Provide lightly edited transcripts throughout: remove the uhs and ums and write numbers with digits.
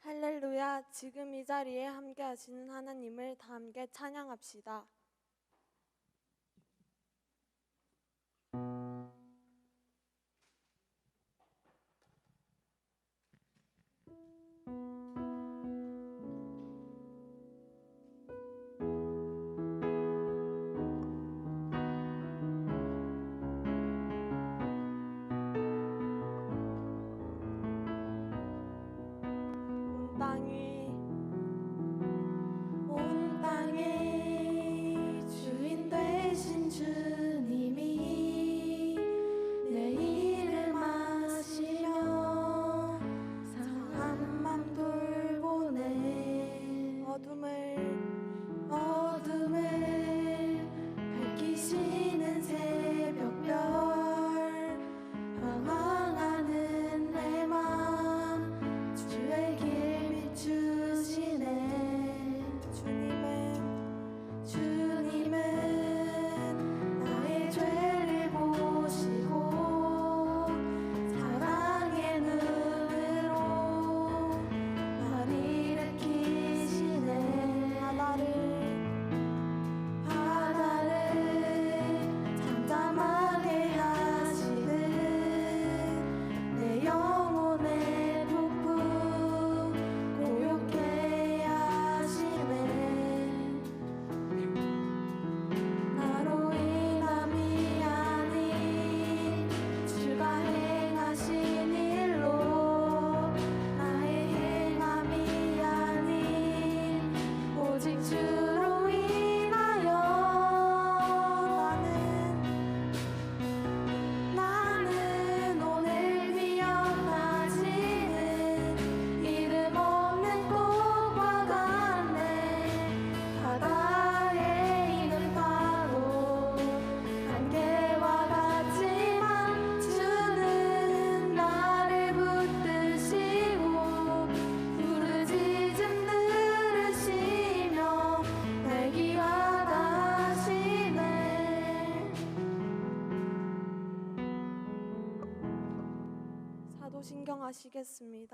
할렐루야. 지금 이 자리에 함께 하시는 하나님을 다 함께 찬양합시다. 온 땅의 주인 되신 주님이 내 이름 아시며 상한 맘 돌보네. 어둠을 밝히시는 새벽별 방황하는 내 맘 주의 길 비추시네. 주님은 나의 죄를 보시고 사랑의 눈으로 날 일으키시네. 바다를 잠잠하게 하시듯 내 영혼의 폭풍 고요케 하시네. 나로 인함이 아닌 주가 행하신 일로 나의 행함이 아닌 오직 주로 인하여 나는 오늘 위협하지는 이름 없는 꽃과 같네. 바다에 있는 파도 안개와 같지만 주는 나를 붙드시고 부르짖음 들으시며 날 기억하시네. 사도신경 하시겠습니다.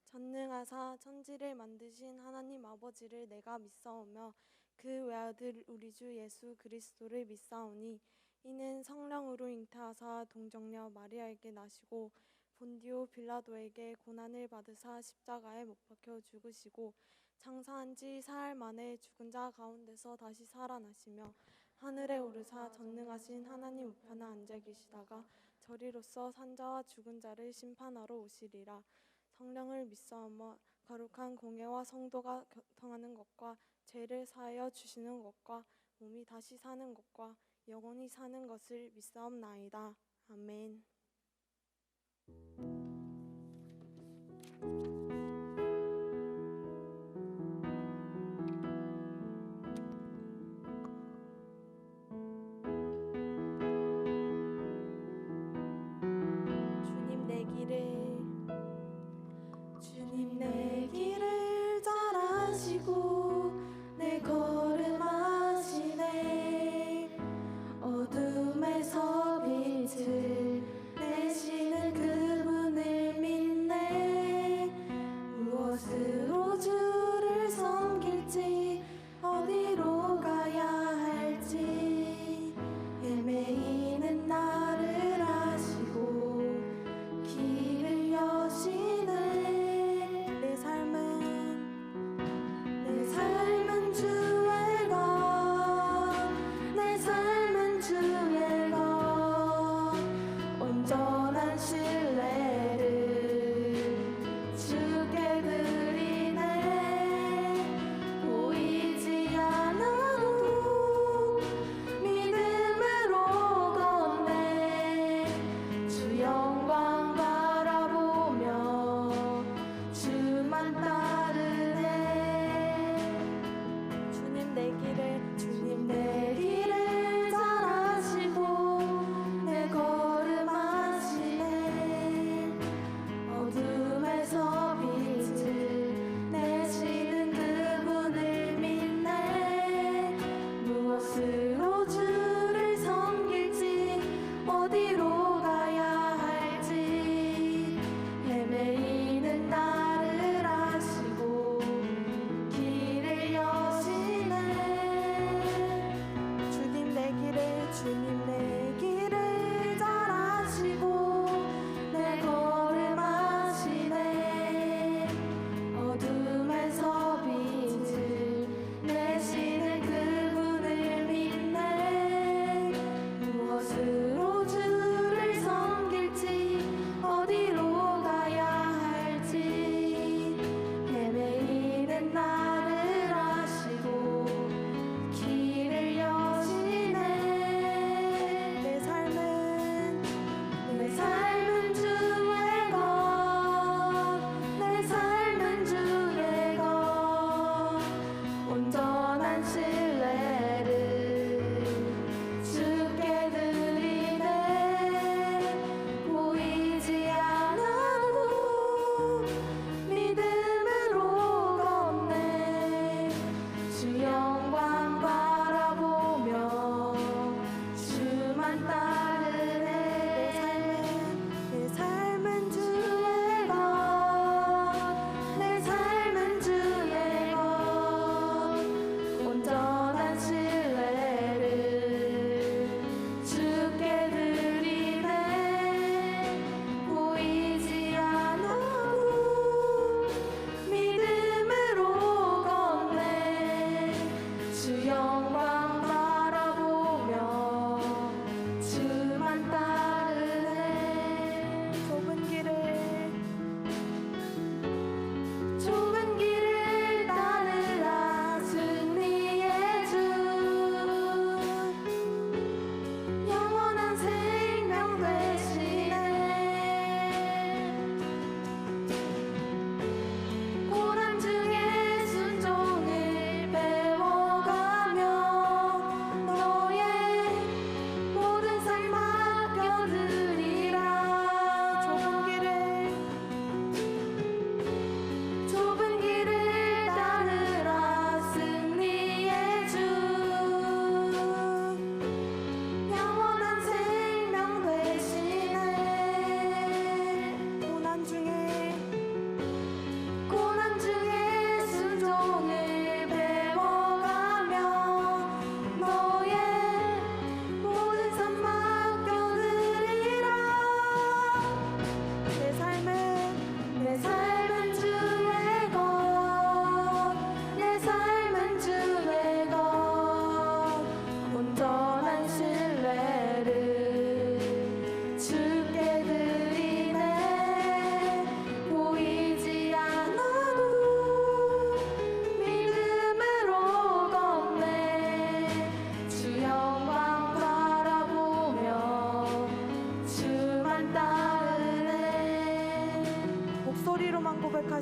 전능하사 천지를 만드신 하나님 아버지를 내가 믿사오며 그 외아들 우리 주 예수 그리스도를 믿사오니 이는 성령으로 잉태하사 동정녀 마리아에게 나시고 본디오 빌라도에게 고난을 받으사 십자가에 못 박혀 죽으시고 장사한 지 사흘 만에 죽은 자 가운데서 다시 살아나시며 하늘에 오르사 전능하신 하나님 우편에 앉아 계시다가 저리로서 산자와 죽은 자를 심판하러 오시리라. 성령을 믿사오며 거룩한 공예와 성도가 교통하는 것과 죄를 사하여 주시는 것과 몸이 다시 사는 것과 영원히 사는 것을 믿사옵나이다. 아멘. 주님 내 길을 잘 아시고 내 걸음 아시네. 어둠에서 빛을 내시는 그분을 믿네. 무엇으로 주를 섬길지 어디로 가야 할지 헤매이는 나를 아시고 길을 여시네. 내 삶은 주의 것, 내 삶은 주의 것. 온전한 신뢰를 주께 드리네. 보이지 않아도 믿음으로 걷네. 주 영광 바라보며 주만 따르네. 주님 내 길을 잘 아시고 내 걸음 아시네. 어둠에서 빛을 내시는 그분을 믿네. 무엇으로 주를 섬길지 어디로 가야 할지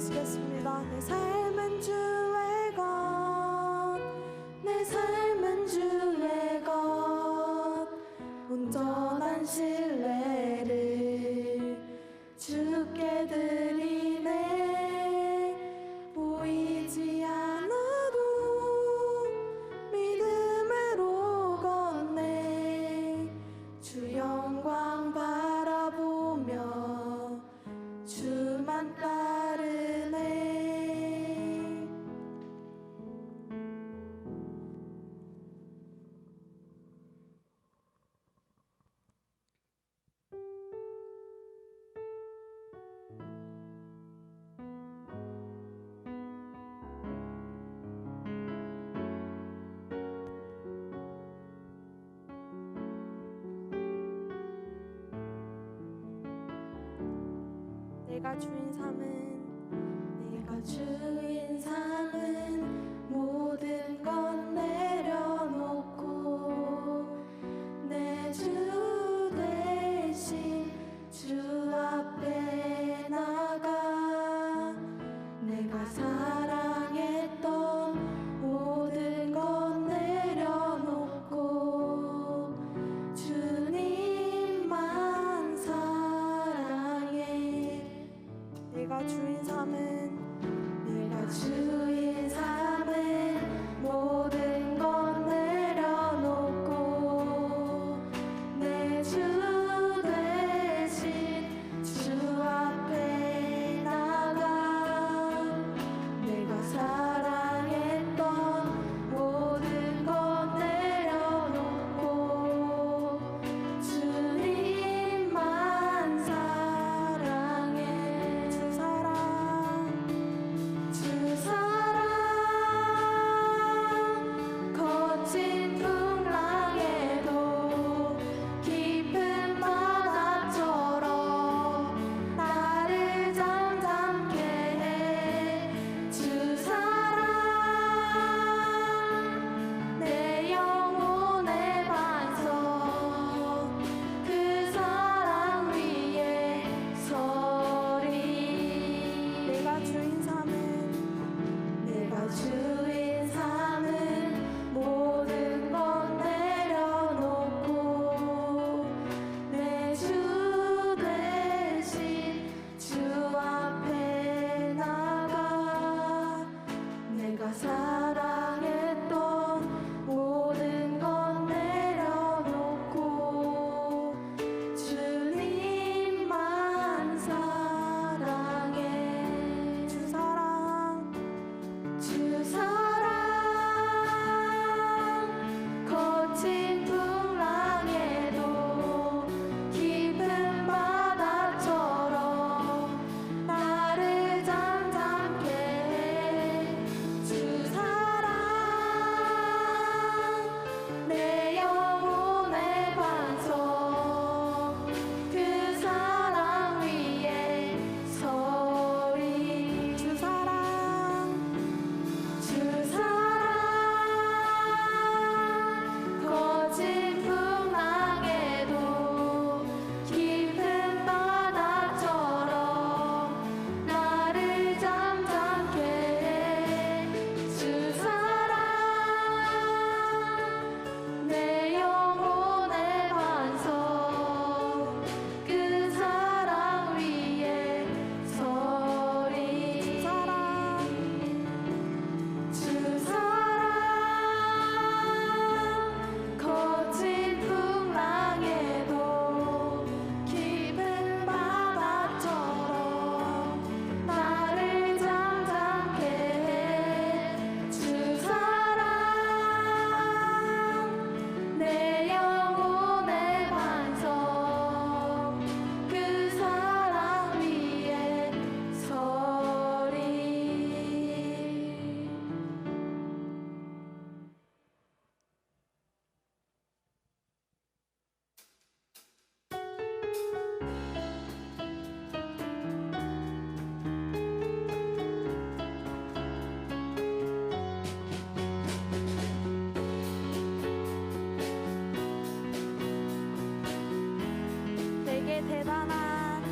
찬양하시겠습니다. 내 삶은 주의 것, 내 삶은 주의 것, 온전한 신뢰를 주께 드리네. 보이지 않아도 믿음으로 걷네. 주 영광 바라보며 주만 따르네. 내가 주인 삼은 모든 것 내려놓고 내 주 대신 주 앞에 나가 내가 사랑했던 모든 것 내려놓고 주님만 사랑해. 내가 주인 삼은 모든 것 내려놓고 내 주 대신 주 앞에 나가 내가 사랑했던 모든 것 내려놓고 주님만 사랑해. 주 사랑 거친 풍랑에도 깊은 바다처럼 나를 잠잠케 해. 주 사랑 내 영혼의 반석 그 사랑 위에 서리. 내가 주인 삼은 모든 것 내려놓고 내 주 대신 주 앞에 나가 내가 사랑했던 모든 것 내려놓고 주님만 사랑해. 주 사랑 거친 풍랑에도 깊은 바다처럼 나를 잠잠케 해. 주 사랑 내 영혼의 반석 그 사랑 위에 서리. 주 사랑 거친 풍랑에도 깊은 바다처럼 나를 잠잠케 해. 주 사랑 내 영혼의 반석 그 사랑 위에 서리. 주 사랑 거친 풍랑에도 깊은 바다처럼 나를 잠잠케 해. 주 사랑 내 영혼의 반석 그 사랑 위에 서리. 내게 대단한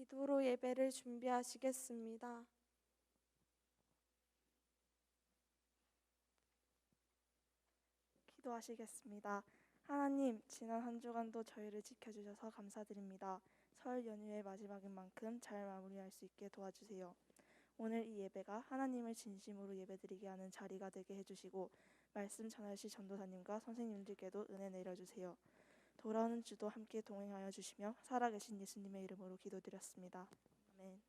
기도로 예배를 준비하시겠습니다. 기도하시겠습니다. 하나님, 지난 한 주간도 저희를 지켜주셔서 감사드립니다. 설 연휴의 마지막인 만큼 잘 마무리할 수 있게 도와주세요. 오늘 이 예배가 하나님을 진심으로 예배드리게 하는 자리가 되게 해주시고 말씀 전하실 전도사님과 선생님들께도 은혜 내려주세요. 돌아오는 주도 함께 동행하여 주시며 살아계신 예수님의 이름으로 기도드렸습니다. 아멘.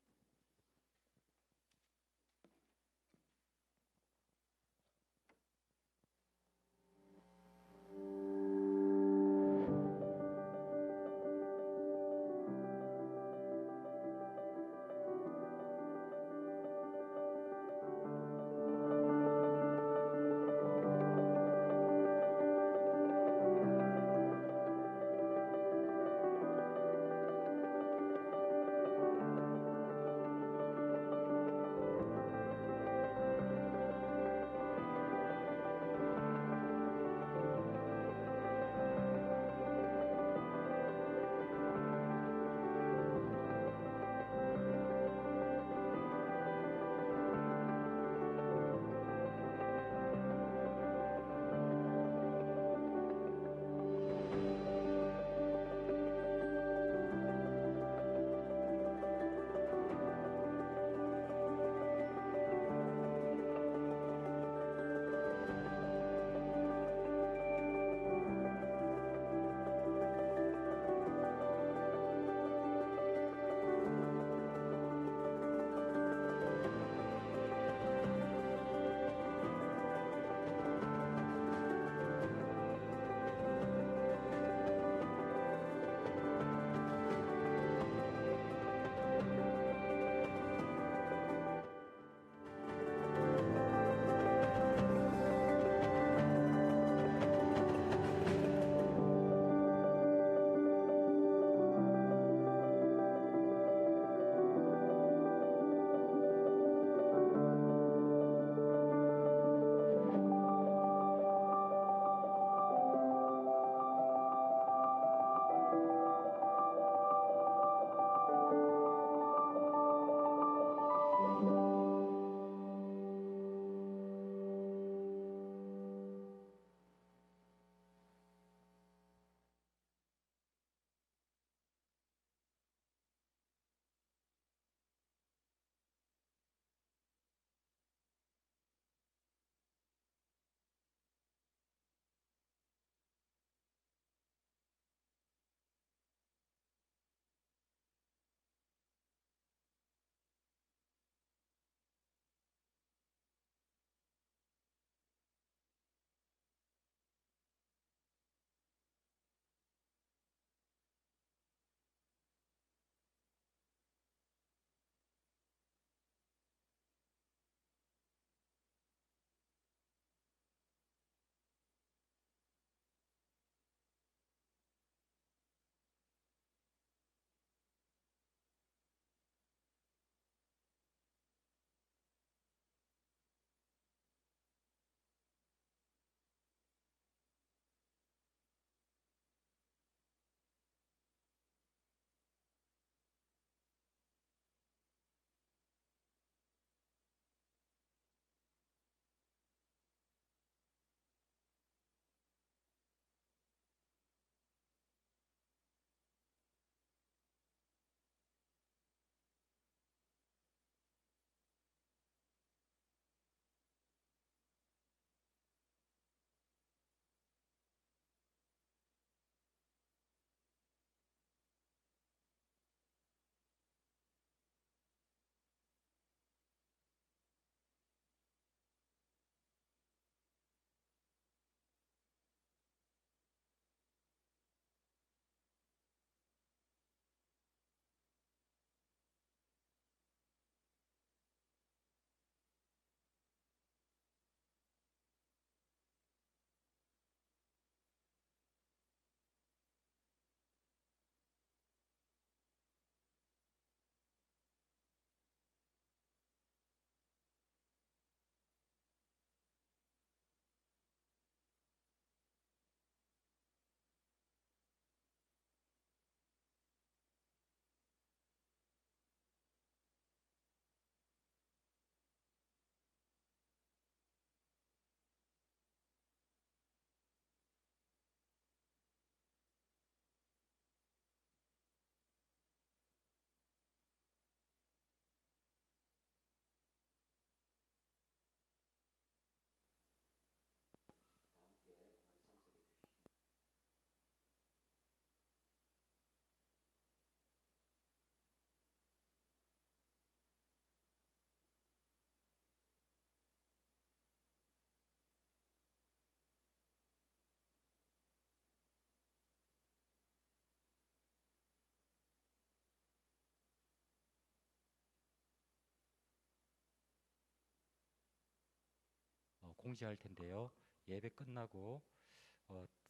공지할 텐데요. 예배 끝나고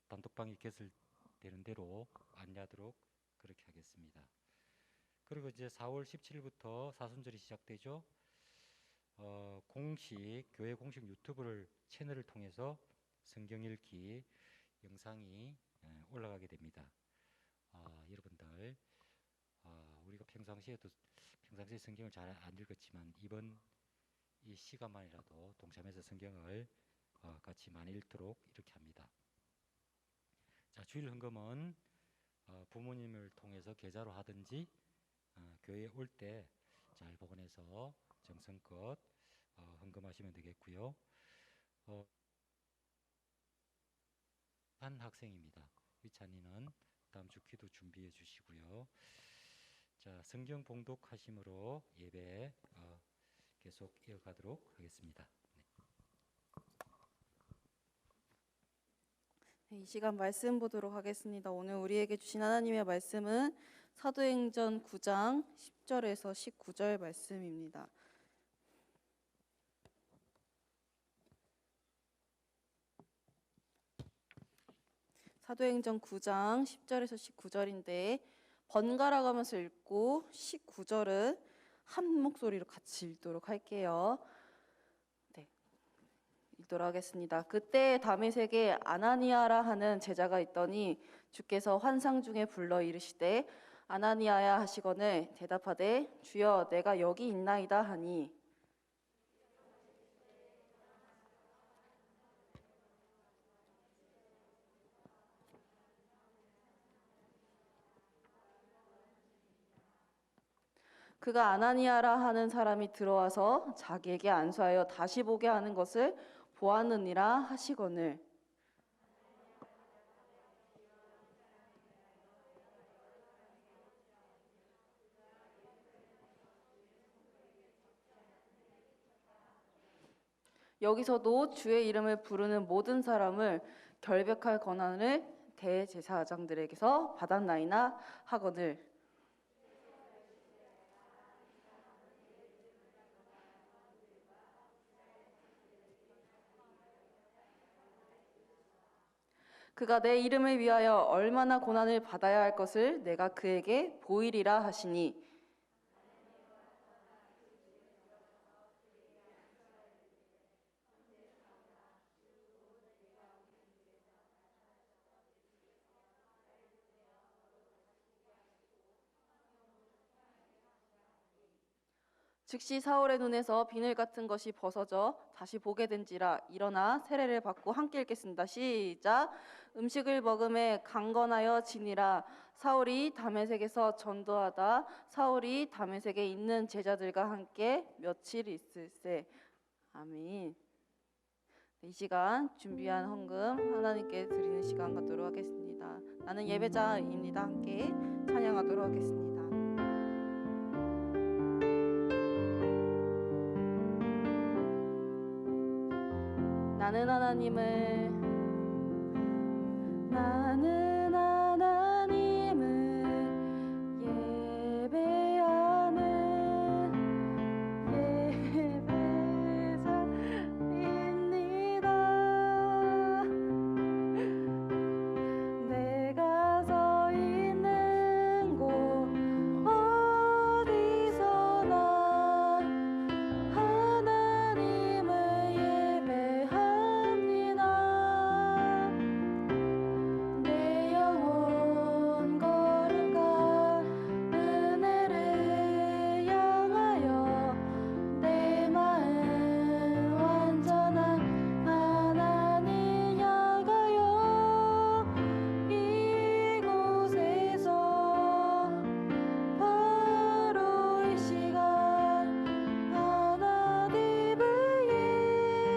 단톡방이 개설되는 대로 안내하도록 그렇게 하겠습니다. 그리고 이제 4월 17일부터 사순절이 시작되죠. 교회 공식 유튜브를 채널을 통해서 성경 읽기 영상이 올라가게 됩니다. 여러분들 우리가 평상시에 성경을 잘 안 읽었지만 이번 이 시간만이라도 동참해서 성경을 같이 많이 읽도록 이렇게 합니다. 자, 주일 헌금은 부모님을 통해서 계좌로 하든지 교회에 올 때 잘 복원해서 정성껏 헌금하시면 되겠고요. 한 학생입니다. 위찬이는 다음 주 기도 준비해 주시고요. 자, 성경 봉독하심으로 예배 계속 이어가도록 하겠습니다. 네, 이 시간 말씀 보도록 하겠습니다. 오늘 우리에게 주신 하나님의 말씀은 사도행전 9장 10절에서 19절 말씀입니다. 사도행전 9장 10절에서 19절인데 번갈아 가면서 읽고 19절은 한 목소리로 같이 읽도록 할게요. 네, 읽도록 하겠습니다. 그때 다메섹에 아나니아라 하는 제자가 있더니 주께서 환상 중에 불러 이르시되 아나니아야 하시거늘 대답하되 주여 내가 여기 있나이다 하니 그가 아나니아라 하는 사람이 들어와서 자기에게 안수하여 다시 보게 하는 것을 보았느니라 하시거늘 여기서도 주의 이름을 부르는 모든 사람을 결백할 권한을 대제사장들에게서 받았나이나 하거늘 그가 내 이름을 위하여 얼마나 고난을 받아야 할 것을 내가 그에게 보이리라 하시니 즉시 사울의 눈에서 비늘 같은 것이 벗어져 다시 보게 된지라 일어나 세례를 받고 함께 읽겠습니다. 시작. 음식을 먹음에 강건하여 지니라. 사울이 다메섹에서 전도하다 사울이 다메섹에 있는 제자들과 함께 며칠 있을세. 아멘. 이 시간 준비한 헌금 하나님께 드리는 시간 갖도록 하겠습니다. 나는 예배자입니다. 함께 찬양하도록 하겠습니다. 나는 하나님을 예배하는 예배자입니다. 내가 서 있는 곳 어디서나 하나님을 예배합니다. 내 영혼 거룩한 은혜를 향하여 내 마음 완전한 하나님 향하여 이곳에서 바로 이 시간 하나님을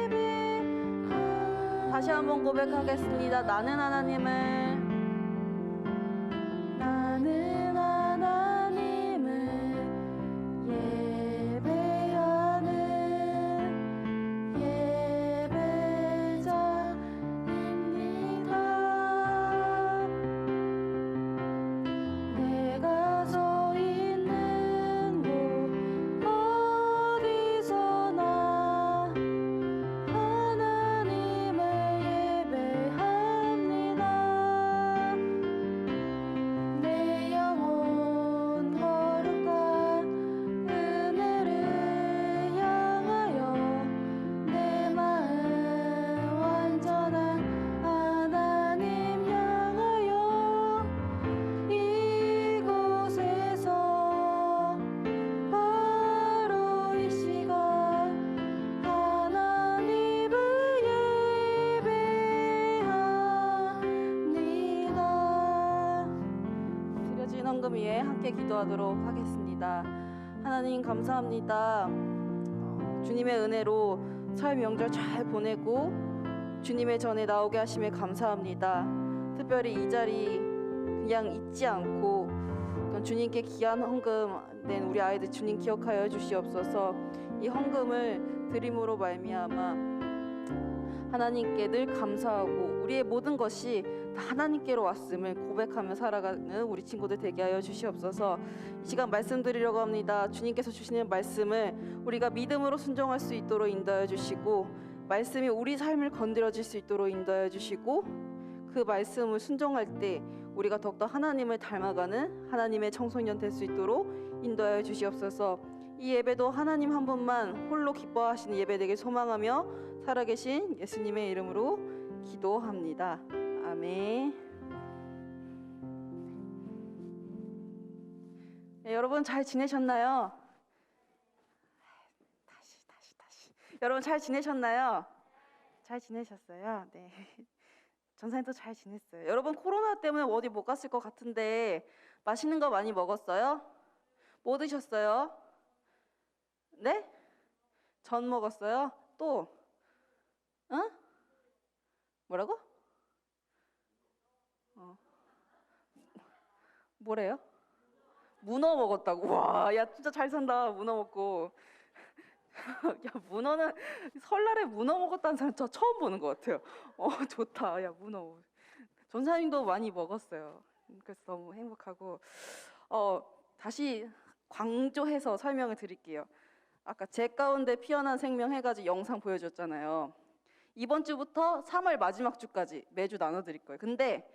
예배하는 다시 한번 고백하겠습니다. 나는 하나님을 예배하는 예배자입니다. 내가 서 있는 곳 어디서나 하나님을 헌금 위에 함께 기도하도록 하겠습니다. 하나님 감사합니다. 주님의 은혜로 설 명절 잘 보내고 주님의 전에 나오게 하심에 감사합니다. 특별히 이 자리 그냥 잊지 않고 주님께 귀한 헌금 낸 우리 아이들 주님 기억하여 주시옵소서. 이 헌금을 드림으로 말미암아 하나님께 늘 감사하고 우리의 모든 것이 다 하나님께로 왔음을 고백하며 살아가는 우리 친구들 되게 하여 주시옵소서. 이 시간 말씀드리려고 합니다. 주님께서 주시는 말씀을 우리가 믿음으로 순종할 수 있도록 인도하여 주시고 말씀이 우리 삶을 건드려질 수 있도록 인도하여 주시고 그 말씀을 순종할 때 우리가 더욱더 하나님을 닮아가는 하나님의 청소년 될 수 있도록 인도하여 주시옵소서. 이 예배도 하나님 한 분만 홀로 기뻐하시는 예배 되길 소망하며 살아계신 예수님의 이름으로 기도합니다. 아멘. 네, 여러분 잘 지내셨나요? 다시. 여러분 잘 지내셨나요? 잘 지내셨어요? 네. 전사님도 잘 지냈어요. 여러분 코로나 때문에 어디 못 갔을 것 같은데 맛있는 거 많이 먹었어요? 뭐 드셨어요? 네? 전 먹었어요? 또? 어? 뭐라고? 뭐래요? 문어 먹었다고. 와, 야 진짜 잘 산다. 문어 먹고. 야 문어는 설날에 문어 먹었다는 사람 저 처음 보는 것 같아요. 좋다. 야 문어. 전사님도 많이 먹었어요. 그래서 너무 행복하고. 다시 강조해서 설명을 드릴게요. 아까 제 가운데 피어난 생명 해가지고 영상 보여줬잖아요. 이번 주부터 3월 마지막 주까지 매주 나눠드릴 거예요. 근데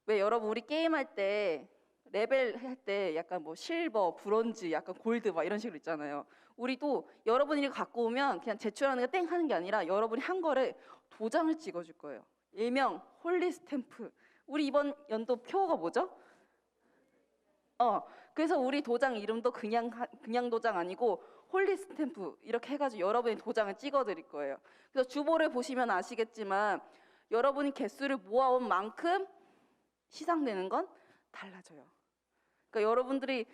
왜 여러분 우리 게임할 때 레벨 할 때 약간 뭐 실버, 브론즈, 약간 골드 막 이런 식으로 있잖아요. 우리도 여러분이 이거 갖고 오면 그냥 제출하는 게 땡 하는 게 아니라 여러분이 한 거를 도장을 찍어줄 거예요. 일명 홀리 스탬프. 우리 이번 연도 표어가 뭐죠? 그래서 우리 도장 이름도 그냥 도장 아니고 홀리 스탬프 이렇게 해가지고 여러분이 도장을 찍어드릴 거예요. 그래서 주보를 보시면 아시겠지만 여러분이 개수를 모아온 만큼 시상되는 건 달라져요. 그러니까 여러분들이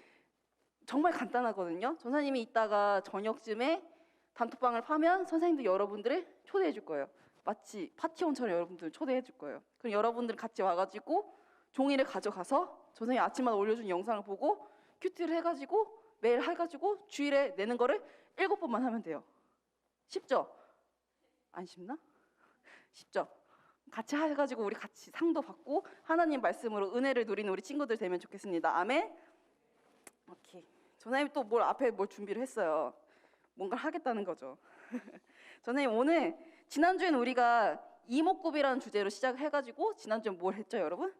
정말 간단하거든요. 전사님이 이따가 저녁쯤에 단톡방을 파면 선생님도 여러분들을 초대해 줄 거예요. 마치 파티원처럼 여러분들을 초대해 줄 거예요. 그럼 여러분들 같이 와가지고 종이를 가져가서 선생님이 아침마다 올려준 영상을 보고 큐티를 해가지고 매일 해가지고 주일에 내는 거를 7번만 하면 돼요. 쉽죠? 안 쉽나? 쉽죠? 같이 해가지고 우리 같이 상도 받고 하나님 말씀으로 은혜를 누리는 우리 친구들 되면 좋겠습니다. 아멘. 오케이. 전사님 또 앞에 뭘 준비를 했어요. 뭔가를 하겠다는 거죠. 전사님 오늘 지난주에는 우리가 이목구비라는 주제로 시작해가지고 지난주에 뭘 했죠, 여러분?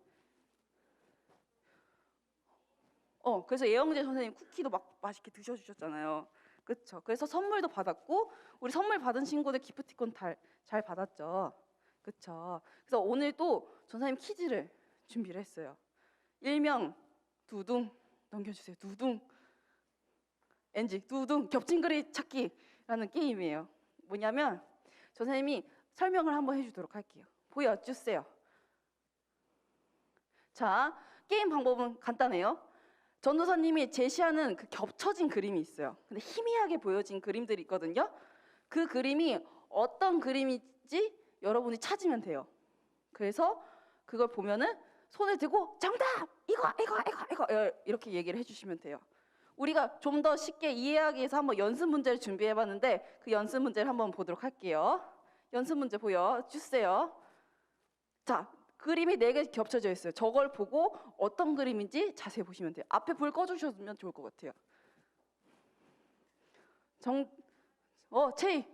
그래서 예영재 선생님 쿠키도 막 맛있게 드셔주셨잖아요. 그렇죠? 그래서 선물도 받았고 우리 선물 받은 친구들 기프티콘 잘 받았죠. 그렇죠? 그래서 오늘 또 전사님 퀴즈를 준비를 했어요. 일명 두둥 넘겨주세요. 두둥 NG 두둥 겹친 글이 찾기라는 게임이에요. 뭐냐면 전사님이 설명을 한번 해주도록 할게요. 보여주세요. 자, 게임 방법은 간단해요. 전도사님이 제시하는 그 겹쳐진 그림이 있어요. 근데 희미하게 보여진 그림들이 있거든요. 그 그림이 어떤 그림인지 여러분이 찾으면 돼요. 그래서 그걸 보면은 손을 들고 정답! 이거 이렇게 얘기를 해주시면 돼요. 우리가 좀 더 쉽게 이해하기 위해서 한번 연습 문제를 준비해봤는데 그 연습 문제를 한번 보도록 할게요. 연습 문제 보여주세요. 자, 그림이 4개 겹쳐져 있어요. 저걸 보고 어떤 그림인지 자세히 보시면 돼요. 앞에 불 꺼주셨으면 좋을 것 같아요. 체이.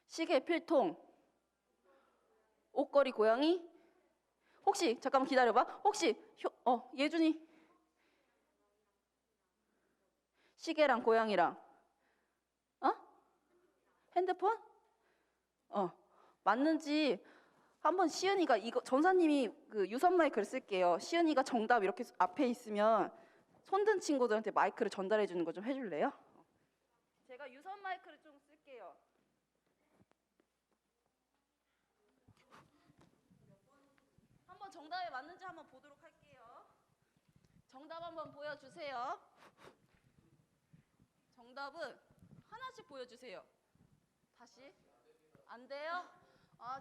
시계, 필통, 옷걸이, 고양이. 혹시 잠깐만 기다려봐. 혹시 예준이 시계랑 고양이랑 핸드폰? 맞는지 한번 시은이가 이거 전사님이 그 유선 마이크를 쓸게요. 시은이가 정답 이렇게 앞에 있으면 손든 친구들한테 마이크를 전달해 주는 거 좀 해줄래요? 제가 유선 마이크를 좀 쓸게요. 한번 정답 정답에 맞는지 한번 보도록 할게요. 정답 한번 보여주세요. 정답은 하나씩 보여주세요. 다시. 안 돼요?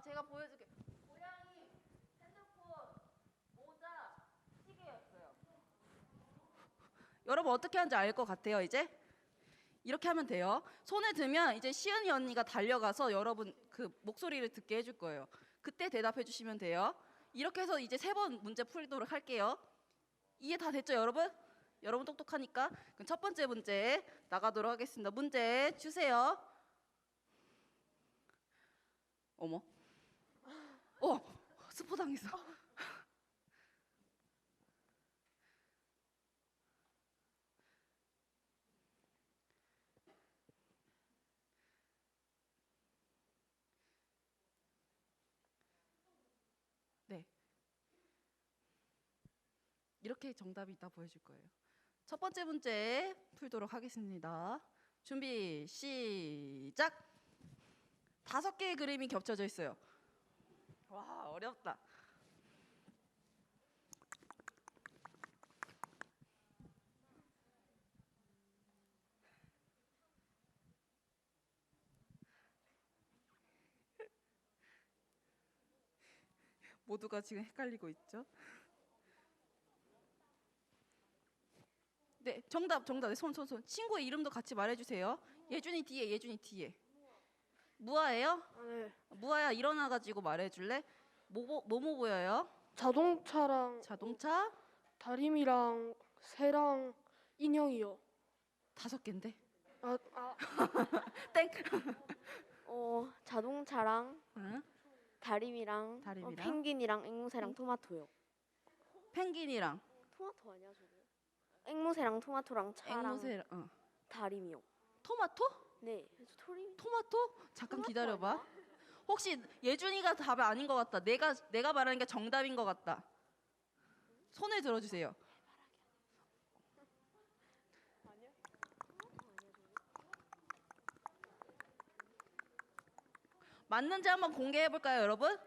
제가 보여줄게요. 고양이, 핸드폰, 모자, 시계였어요. 여러분 어떻게 하는지 알 것 같아요, 이제? 이렇게 하면 돼요. 손을 들면 이제 시은이 언니가 달려가서 여러분 그 목소리를 듣게 해줄 거예요. 그때 대답해 주시면 돼요. 이렇게 해서 이제 3번 문제 풀도록 할게요. 이해 다 됐죠, 여러분? 여러분 똑똑하니까. 그럼 첫 번째 문제 나가도록 하겠습니다. 문제 주세요. 어머. 스포 당했어. 네. 이렇게 정답이 이따 보여줄 거예요. 첫 번째 문제 풀도록 하겠습니다. 준비 시작. 5개의 그림이 겹쳐져 있어요. 와, 어렵다. 모두가 지금 헷갈리고 있죠? 네, 정답. 손. 친구의 이름도 같이 말해주세요. 예준이 뒤에. 무아예요? 네. 무아야 일어나가지고 말해줄래? 뭐 보여요? 자동차랑 자동차 다림이랑 새랑 인형이요. 5개인데. 땡. 자동차랑 응? 다림이랑 다림이랑? 펭귄이랑 앵무새랑 토마토요. 펭귄이랑 토마토 아니야 저거? 앵무새랑 토마토랑 차랑 앵무새, 다림이요. 토마토? 네. 토마토? 잠깐 기다려봐. 혹시 예준이가 답이 아닌 것 같다. 내가 말하는 게 정답인 것 같다. 손을 들어주세요. 맞는지 한번 공개해 볼까요, 여러분?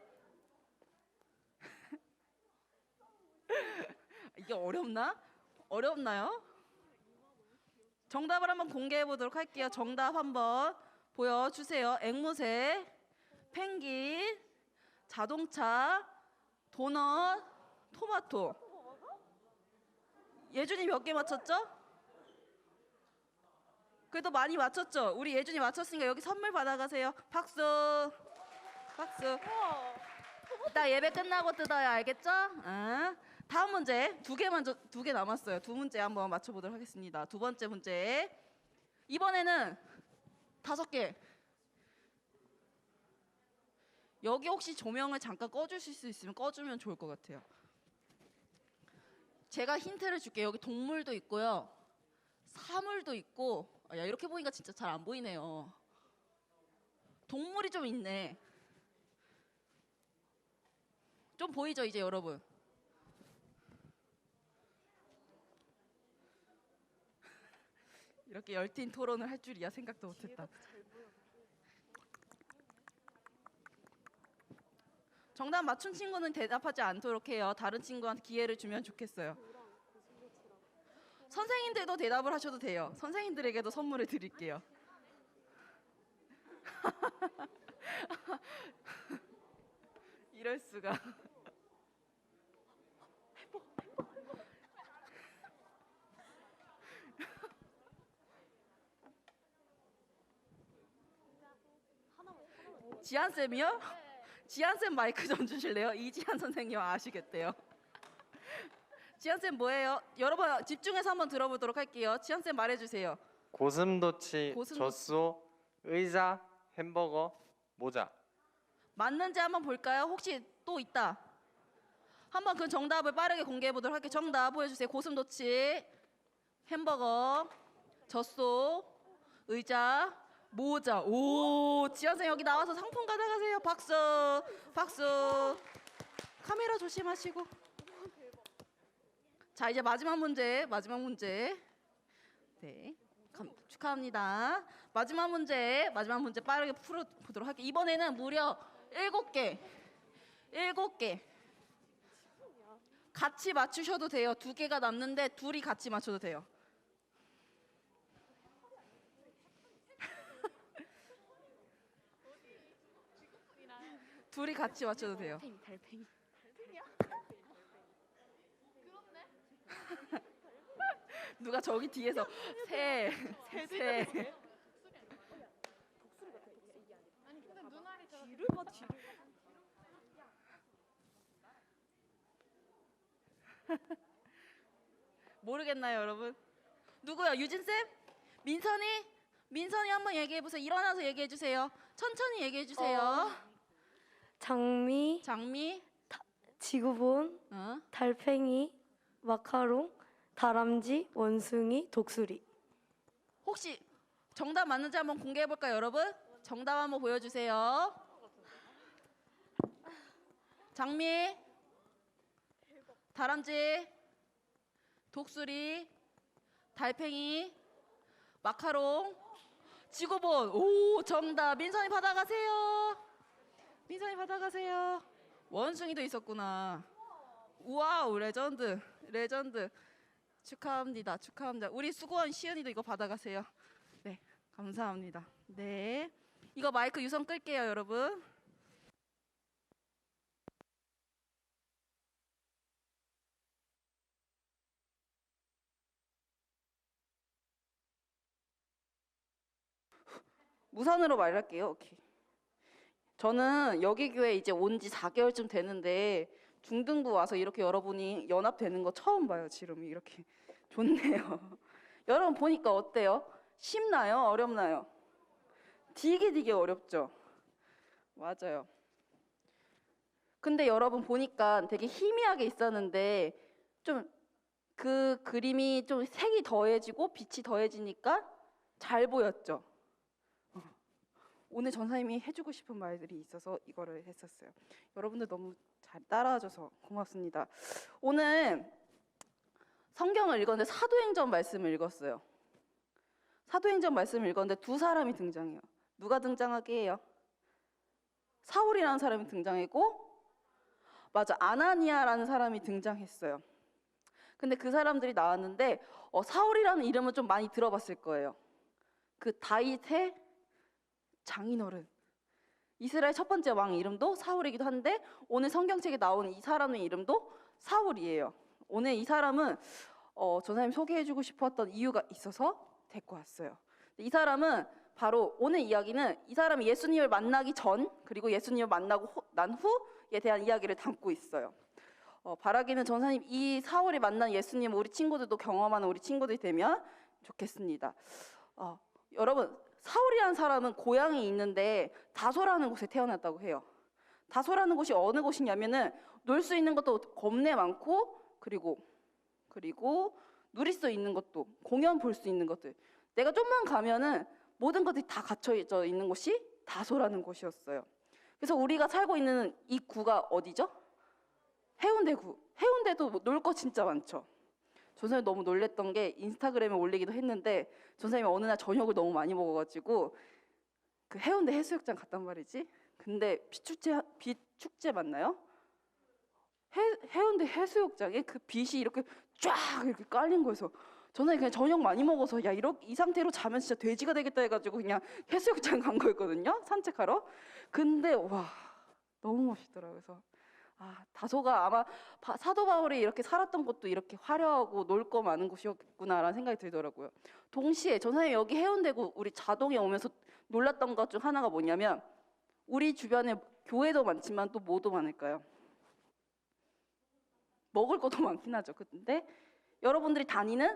이게 어렵나요? 정답을 한번 공개해 보도록 할게요. 정답 한번 보여주세요. 앵무새, 펭귄, 자동차, 도넛, 토마토. 예준이 몇 개 맞췄죠? 그래도 많이 맞췄죠? 우리 예준이 맞췄으니까 여기 선물 받아가세요. 박수. 이따 예배 끝나고 뜯어요. 알겠죠? 다음 문제 2개 남았어요. 2문제 한번 맞춰보도록 하겠습니다. 2번째 문제. 이번에는 5개. 여기 혹시 조명을 잠깐 꺼주실 수 있으면 꺼주면 좋을 것 같아요. 제가 힌트를 줄게요. 여기 동물도 있고요. 사물도 있고. 야, 이렇게 보니까 진짜 잘 안 보이네요. 동물이 좀 있네. 좀 보이죠 이제 여러분? 이렇게 열띤 토론을 할 줄이야. 생각도 못했다. 정답 맞춘 친구는 대답하지 않도록 해요. 다른 친구한테 기회를 주면 좋겠어요. 선생님들도 대답을 하셔도 돼요. 선생님들에게도 선물을 드릴게요. 이럴 수가. 지한쌤이요? 지한쌤 마이크 좀 주실래요? 이지한 선생님 아시겠대요. 지한쌤 뭐예요? 여러분 집중해서 한번 들어보도록 할게요. 지한쌤 말해주세요. 고슴도치, 고슴도치. 젖소, 의자, 햄버거, 모자. 맞는지 한번 볼까요? 혹시 또 있다. 한번 그 정답을 빠르게 공개해 보도록 할게요. 정답 보여주세요. 고슴도치, 햄버거, 젖소, 의자, 모자. 오, 지한쌤 여기 나와서 상품 가져가세요. 박수. 카메라 조심하시고. 자, 이제 마지막 문제. 네, 축하합니다. 마지막 문제 빠르게 풀어보도록 할게요. 이번에는 무려 7개. 같이 맞추셔도 돼요. 두 개가 남는데 둘이 같이 맞춰도 돼요. 둘이 같이 맞춰도 돼요. 달팽이. 누가 저기 뒤에서 새. 모르겠나요, 여러분? 누구야? 유진 쌤? 민선이? 민선이 한번 얘기해 보세요. 일어나서 얘기해 주세요. 천천히 얘기해 주세요. 장미, 장미, 지구본, 어? 달팽이, 마카롱, 다람쥐, 원숭이, 독수리. 혹시 정답 맞는지 한번 공개해 볼까요, 여러분? 정답 한번 보여주세요. 장미, 다람쥐, 독수리, 달팽이, 마카롱, 지구본. 오, 정답. 민선이 받아가세요. 민선이 받아가세요. 원숭이도 있었구나. 우와우, 레전드. 축하합니다. 우리 수고한 시은이도 이거 받아가세요. 네, 감사합니다. 네, 이거 마이크 유선 끌게요, 여러분. 무선으로 말할게요. 오케이. 저는 여기 교회 이제 온 지 4개월쯤 되는데 중등부 와서 이렇게 여러분이 연합되는 거 처음 봐요. 지름이 이렇게 좋네요. 여러분 보니까 어때요? 쉽나요? 어렵나요? 되게 어렵죠? 맞아요. 근데 여러분 보니까 되게 희미하게 있었는데 좀 그 그림이 좀 색이 더해지고 빛이 더해지니까 잘 보였죠? 오늘 전사님이 해주고 싶은 말들이 있어서 이거를 했었어요. 여러분들 너무 잘 따라와줘서 고맙습니다. 오늘 성경을 읽었는데 사도행전 말씀을 읽었어요. 사도행전 말씀을 읽었는데 두 사람이 등장해요. 누가 등장하게 해요? 사울이라는 사람이 등장했고, 맞아, 아나니아라는 사람이 등장했어요. 근데 그 사람들이 나왔는데 사울이라는 이름은 좀 많이 들어봤을 거예요. 그 다윗의 장인어른, 이스라엘 첫 번째 왕 이름도 사울이기도 한데 오늘 성경책에 나온 이 사람의 이름도 사울이에요. 오늘 이 사람은 전사님 소개해주고 싶었던 이유가 있어서 데리고 왔어요. 이 사람은 바로 오늘 이야기는 이 사람이 예수님을 만나기 전 그리고 예수님을 만나고 난 후에 대한 이야기를 담고 있어요. 바라기는 전사님 이 사울이 만난 예수님 우리 친구들도 경험하는 우리 친구들이 되면 좋겠습니다. 여러분 사울이라는 사람은 고향이 있는데 다소라는 곳에 태어났다고 해요. 다소라는 곳이 어느 곳이냐면은 놀 수 있는 것도 겁내 많고 그리고 누릴 수 있는 것도 공연 볼 수 있는 것들 내가 좀만 가면은 모든 것들이 다 갖춰져 있는 곳이 다소라는 곳이었어요. 그래서 우리가 살고 있는 이 구가 어디죠? 해운대구. 해운대도 놀 거 진짜 많죠. 전사님 너무 놀랬던 게 인스타그램에 올리기도 했는데 전사님이 어느 날 저녁을 너무 많이 먹어가지고 그 해운대 해수욕장 갔단 말이지. 근데 빛축제 맞나요? 해운대 해수욕장에 그 빛이 이렇게 쫙 이렇게 깔린 거여서 전사님 그냥 저녁 많이 먹어서 야 이 상태로 자면 진짜 돼지가 되겠다 해가지고 그냥 해수욕장 간 거였거든요. 산책하러. 근데 와 너무 멋있더라고요. 그래서 다소가 아마 사도 바울이 이렇게 살았던 곳도 이렇게 화려하고 놀 거 많은 곳이었구나라는 생각이 들더라고요. 동시에 전사님 여기 해운대구 우리 자동에 오면서 놀랐던 것 중 하나가 뭐냐면 우리 주변에 교회도 많지만 또 뭐도 많을까요? 먹을 것도 많긴 하죠. 근데 여러분들이 다니는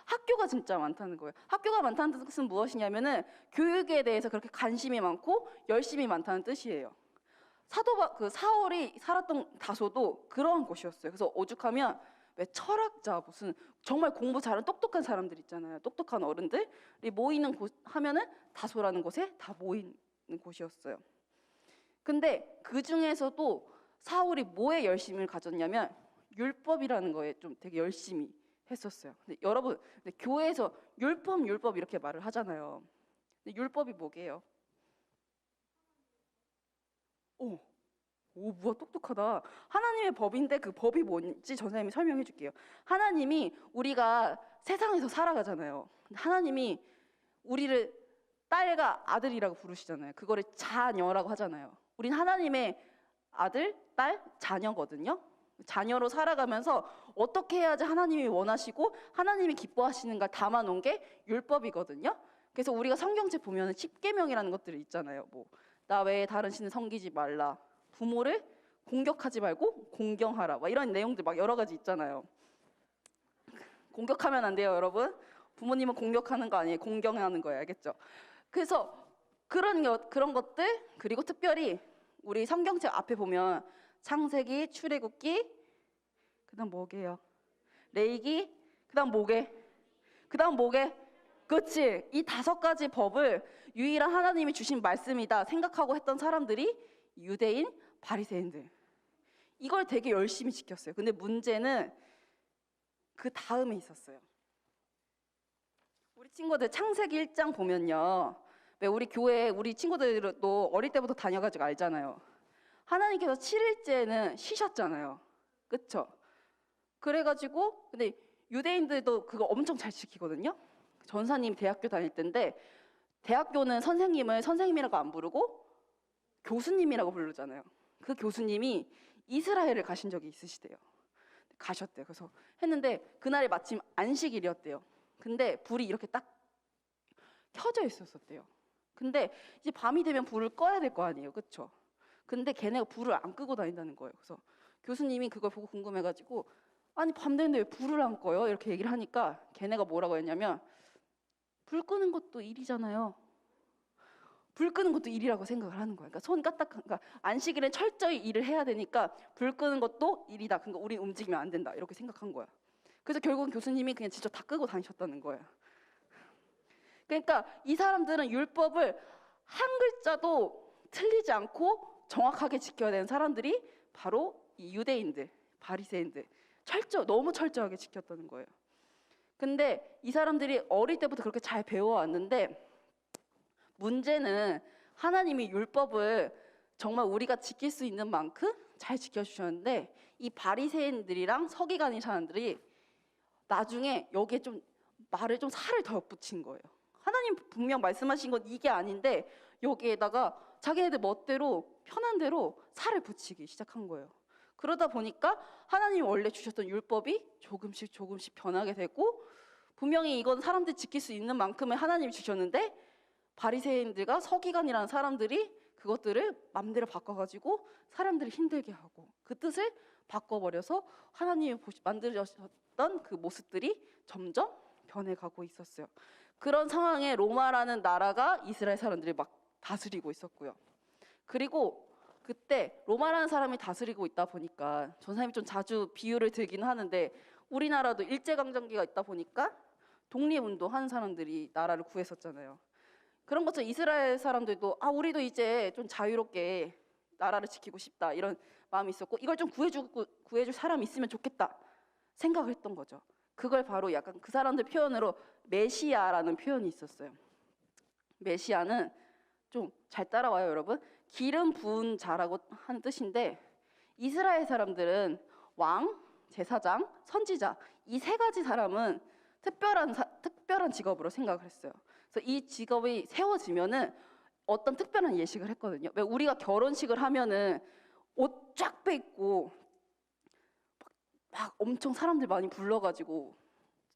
학교가 진짜 많다는 거예요. 학교가 많다는 뜻은 무엇이냐면은 교육에 대해서 그렇게 관심이 많고 열심히 많다는 뜻이에요. 사울이 살았던 다소도 그러한 곳이었어요. 그래서 오죽하면 왜 철학자 무슨 정말 공부 잘하는 똑똑한 사람들 있잖아요. 똑똑한 어른들이 모이는 곳 하면은 다소라는 곳에 다 모이는 곳이었어요. 근데 그 중에서도 사울이 뭐에 열심을 가졌냐면 율법이라는 거에 좀 되게 열심히 했었어요. 근데 여러분, 근데 교회에서 율법 이렇게 말을 하잖아요. 근데 율법이 뭐게요? 오, 뭐야, 똑똑하다. 하나님의 법인데 그 법이 뭔지 전사님이 설명해 줄게요. 하나님이 우리가 세상에서 살아가잖아요. 근데 하나님이 우리를 딸과 아들이라고 부르시잖아요. 그거를 자녀라고 하잖아요. 우린 하나님의 아들, 딸, 자녀거든요. 자녀로 살아가면서 어떻게 해야지 하나님이 원하시고 하나님이 기뻐하시는가 담아놓은 게 율법이거든요. 그래서 우리가 성경책 보면 10계명이라는 것들이 있잖아요. 뭐 나 외에 다른 신을 섬기지 말라, 부모를 공격하지 말고 공경하라, 막 이런 내용들 막 여러 가지 있잖아요. 공격하면 안 돼요, 여러분. 부모님은 공격하는 거 아니에요. 공경하는 거예요, 알겠죠? 그래서 그런 것들, 그리고 특별히 우리 성경책 앞에 보면 창세기, 출애굽기, 그다음 뭐게요? 레위기, 그다음 뭐게? 그다음 뭐게? 그렇지. 이 5가지 법을 유일한 하나님이 주신 말씀이다 생각하고 했던 사람들이 유대인, 바리새인들. 이걸 되게 열심히 지켰어요. 근데 문제는 그 다음에 있었어요. 우리 친구들 창세기 1장 보면요. 왜 우리 교회 우리 친구들도 어릴 때부터 다녀가지고 알잖아요. 하나님께서 7일째는 쉬셨잖아요. 그렇죠? 그래가지고 근데 유대인들도 그거 엄청 잘 지키거든요. 전사님 대학교 다닐 때인데 대학교는 선생님을 선생님이라고 안 부르고 교수님이라고 부르잖아요. 그 교수님이 이스라엘을 가신 적이 있으시대요. 가셨대요. 그래서 했는데 그날이 마침 안식일이었대요. 근데 불이 이렇게 딱 켜져 있었대요. 근데 이제 밤이 되면 불을 꺼야 될 거 아니에요. 그렇죠? 근데 걔네가 불을 안 끄고 다닌다는 거예요. 그래서 교수님이 그걸 보고 궁금해가지고 아니 밤 되는데 왜 불을 안 꺼요? 이렇게 얘기를 하니까 걔네가 뭐라고 했냐면 불 끄는 것도 일이잖아요. 불 끄는 것도 일이라고 생각을 하는 거예요. 그러니까 손 까딱한, 그러니까 안식일에 철저히 일을 해야 되니까 불 끄는 것도 일이다. 그러니까 우린 움직이면 안 된다. 이렇게 생각한 거야. 그래서 결국은 교수님이 그냥 직접 다 끄고 다니셨다는 거예요. 그러니까 이 사람들은 율법을 한 글자도 틀리지 않고 정확하게 지켜야 되는 사람들이 바로 이 유대인들, 바리새인들. 너무 철저하게 지켰다는 거예요. 근데 이 사람들이 어릴 때부터 그렇게 잘 배워왔는데 문제는 하나님이 율법을 정말 우리가 지킬 수 있는 만큼 잘 지켜주셨는데 이 바리새인들이랑 서기관인 사람들이 나중에 여기에 좀 말을 좀 살을 더 엿붙인 거예요. 하나님 분명 말씀하신 건 이게 아닌데 여기에다가 자기네들 멋대로 편한 대로 살을 붙이기 시작한 거예요. 그러다 보니까 하나님이 원래 주셨던 율법이 조금씩 변하게 되고 분명히 이건 사람들이 지킬 수 있는 만큼의 하나님이 주셨는데 바리새인들과 서기관이라는 사람들이 그것들을 맘대로 바꿔가지고 사람들을 힘들게 하고 그 뜻을 바꿔버려서 하나님이 만들어졌던 그 모습들이 점점 변해가고 있었어요. 그런 상황에 로마라는 나라가 이스라엘 사람들이 막 다스리고 있었고요. 그리고 그때 로마라는 사람이 다스리고 있다 보니까 전사님이 좀 자주 비유를 들긴 하는데 우리나라도 일제강점기가 있다 보니까 독립운동 하는 사람들이 나라를 구했었잖아요. 그런 것처럼 이스라엘 사람들도 우리도 이제 좀 자유롭게 나라를 지키고 싶다 이런 마음이 있었고 이걸 좀 구해줄 사람이 있으면 좋겠다 생각을 했던 거죠. 그걸 바로 약간 그 사람들 표현으로 메시아라는 표현이 있었어요. 메시아는 좀 잘 따라와요, 여러분. 기름 부은 자라고 하는 뜻인데 이스라엘 사람들은 왕, 제사장, 선지자 이 3가지 사람은 특별한 직업으로 생각을 했어요. 그래서 이 직업이 세워지면은 어떤 특별한 예식을 했거든요. 왜 우리가 결혼식을 하면은 옷 쫙 빼입고 막 엄청 사람들 많이 불러가지고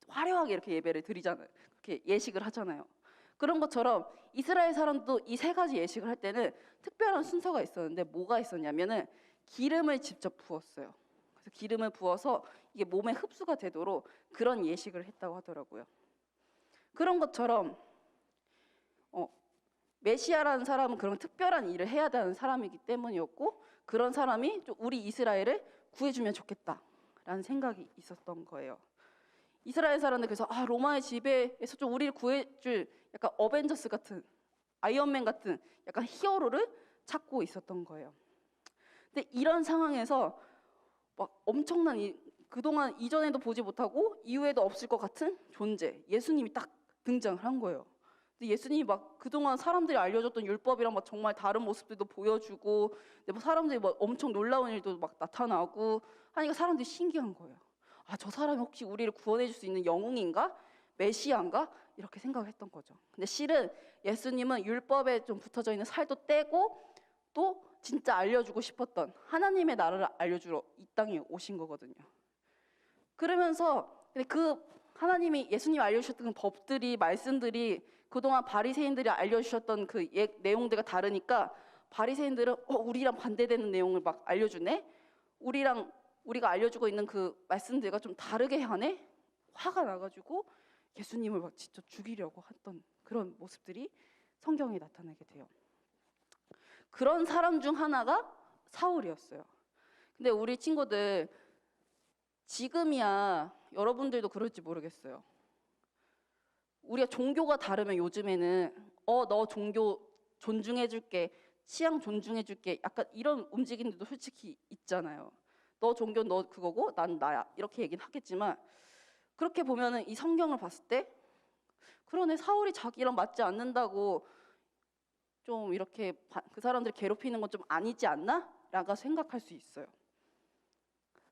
화려하게 이렇게 예배를 드리잖아요. 그렇게 예식을 하잖아요. 그런 것처럼 이스라엘 사람도 이 3가지 예식을 할 때는 특별한 순서가 있었는데 뭐가 있었냐면은 기름을 직접 부었어요. 그래서 기름을 부어서 이게 몸에 흡수가 되도록 그런 예식을 했다고 하더라고요. 그런 것처럼 메시아라는 사람은 그런 특별한 일을 해야 되는 사람이기 때문이었고 그런 사람이 좀 우리 이스라엘을 구해주면 좋겠다라는 생각이 있었던 거예요. 이스라엘 사람들 그래서 로마의 지배에서 좀 우리를 구해줄 약간 어벤져스 같은 아이언맨 같은 약간 히어로를 찾고 있었던 거예요. 근데 이런 상황에서 막 엄청난 그동안 이전에도 보지 못하고 이후에도 없을 것 같은 존재 예수님이 딱 등장을 한 거예요. 근데 예수님이 막 그동안 사람들이 알려줬던 율법이랑 막 정말 다른 모습들도 보여주고, 근데 뭐 사람들이 막 엄청 놀라운 일도 막 나타나고 하니까 사람들이 신기한 거예요. 아, 저 사람이 혹시 우리를 구원해 줄 수 있는 영웅인가? 메시아인가? 이렇게 생각을 했던 거죠. 근데 실은 예수님은 율법에 좀 붙어져 있는 살도 떼고 또 진짜 알려주고 싶었던 하나님의 나라를 알려주러 이 땅에 오신 거거든요. 그러면서 그 하나님이 예수님이 알려주셨던 그 법들이, 말씀들이 그동안 바리새인들이 알려주셨던 그 내용들과 다르니까 바리새인들은 우리랑 반대되는 내용을 막 알려주네? 우리가 알려주고 있는 그 말씀들과 좀 다르게 하네? 화가 나가지고 예수님을 막 직접 죽이려고 했던 그런 모습들이 성경에 나타나게 돼요. 그런 사람 중 하나가 사울이었어요. 근데 우리 친구들 지금이야 여러분들도 그럴지 모르겠어요. 우리가 종교가 다르면 요즘에는 너 종교 존중해줄게, 취향 존중해줄게, 약간 이런 움직임들도 솔직히 있잖아요. 너 종교 너 그거고 난 나야, 이렇게 얘기는 하겠지만, 그렇게 보면은 이 성경을 봤을 때 그러네, 사울이 자기랑 맞지 않는다고 좀 이렇게 그 사람들 괴롭히는 건 좀 아니지 않나? 라고 생각할 수 있어요.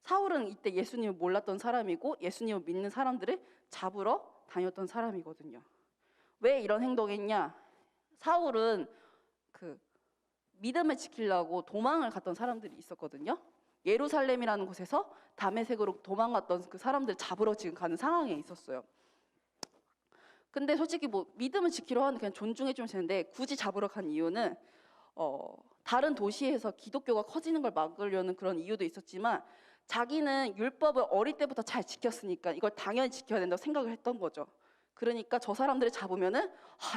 사울은 이때 예수님을 몰랐던 사람이고 예수님을 믿는 사람들을 잡으러 다녔던 사람이거든요. 왜 이런 행동했냐? 사울은 그 믿음을 지키려고 도망을 갔던 사람들이 있었거든요. 예루살렘이라는 곳에서 다메섹으로 도망갔던 그 사람들 잡으러 지금 가는 상황에 있었어요. 근데 솔직히 뭐 믿음을 지키려 하는 그냥 존중해 주면 되는데, 굳이 잡으러 간 이유는 다른 도시에서 기독교가 커지는 걸 막으려는 그런 이유도 있었지만, 자기는 율법을 어릴 때부터 잘 지켰으니까 이걸 당연히 지켜야 된다고 생각을 했던 거죠. 그러니까 저 사람들을 잡으면은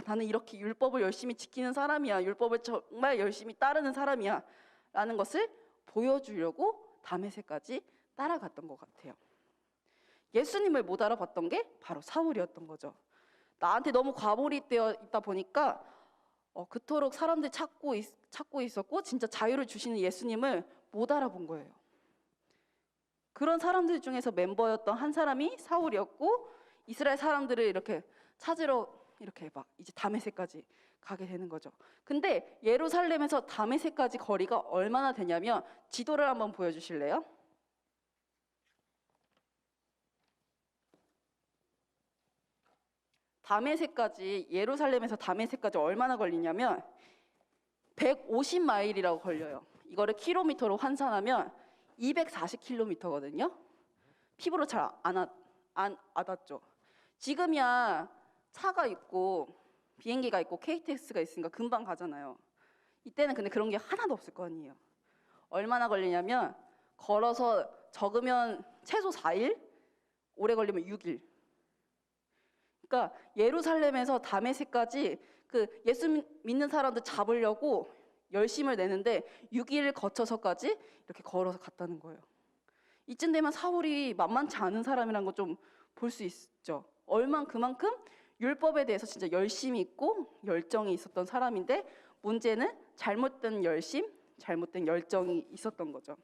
나는 이렇게 율법을 열심히 지키는 사람이야, 율법을 정말 열심히 따르는 사람이야 라는 것을 보여주려고 다메섹까지 따라갔던 것 같아요. 예수님을 못 알아봤던 게 바로 사울이었던 거죠. 나한테 너무 과몰입되어 있다 보니까 그토록 사람들이 찾고 있었고 진짜 자유를 주시는 예수님을 못 알아본 거예요. 그런 사람들 중에서 멤버였던 한 사람이 사울이었고, 이스라엘 사람들을 이렇게 찾으러 이렇게 막 이제 다메섹까지 가게 되는 거죠. 근데 예루살렘에서 다메섹까지 거리가 얼마나 되냐면, 지도를 한번 보여주실래요? 예루살렘에서 다메섹까지 얼마나 걸리냐면 150마일이라고 걸려요. 이거를 킬로미터로 환산하면 240km거든요. 피부로 잘 안 와닿죠. 지금이야 차가 있고 비행기가 있고 KTX가 있으니까 금방 가잖아요. 이때는 근데 그런 게 하나도 없을 거 아니에요. 얼마나 걸리냐면 걸어서 적으면 최소 4일, 오래 걸리면 6일. 그러니까 예루살렘에서 다메섹까지 그 예수 믿는 사람들 잡으려고 열심을 내는데 6일을 거쳐서까지 이렇게 걸어서 갔다는 거예요. 이쯤 되면 사울이 만만치 않은 사람이라는 거 좀 볼 수 있죠. 그만큼 율법에 대해서 진짜 열심히 있고 열정이 있었던 사람인데, 문제는 잘못된 열심, 잘못된 열정이 있었던 거죠.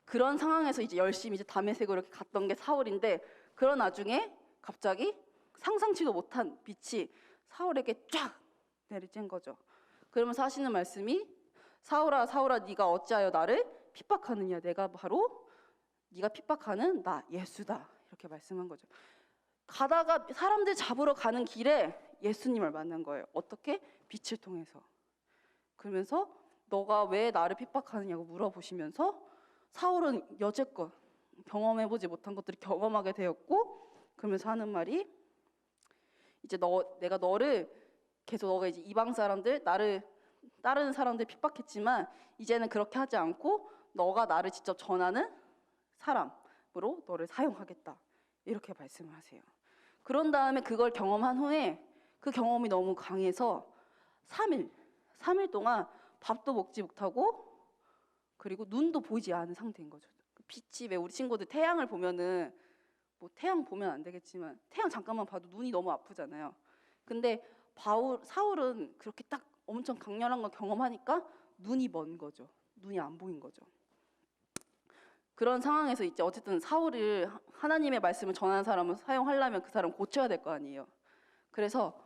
그런 상황에서 이제 열심히 이제 다메섹으로 이렇게 갔던 게 사울인데, 그런 와중에 갑자기 상상치도 못한 빛이 사울에게 쫙 내리쬐는 거죠. 그러면서 하시는 말씀이, 사울아 사울아 네가 어찌하여 나를 핍박하느냐, 내가 바로 네가 핍박하는 나 예수다, 이렇게 말씀한 거죠. 가다가 사람들 잡으러 가는 길에 예수님을 만난 거예요. 어떻게? 빛을 통해서. 그러면서 너가 왜 나를 핍박하느냐고 물어보시면서 사울은 여태껏 경험해보지 못한 것들을 경험하게 되었고, 그러면서 하는 말이, 이제 내가 너를 계속, 너가 이제 이방 사람들, 나를 따르는 사람들 핍박했지만 이제는 그렇게 하지 않고 너가 나를 직접 전하는 사람으로 너를 사용하겠다, 이렇게 말씀을 하세요. 그런 다음에 그걸 경험한 후에 그 경험이 너무 강해서 3일 동안 밥도 먹지 못하고, 그리고 눈도 보이지 않은 상태인 거죠. 빛이, 왜 우리 친구들 태양을 보면은, 뭐 태양 보면 안 되겠지만 태양 잠깐만 봐도 눈이 너무 아프잖아요. 근데 사울은 그렇게 딱 엄청 강렬한 걸 경험하니까 눈이 먼 거죠. 눈이 안 보인 거죠. 그런 상황에서 이제 어쨌든 사울을, 하나님의 말씀을 전하는 사람을 사용하려면 그 사람 고쳐야 될 거 아니에요. 그래서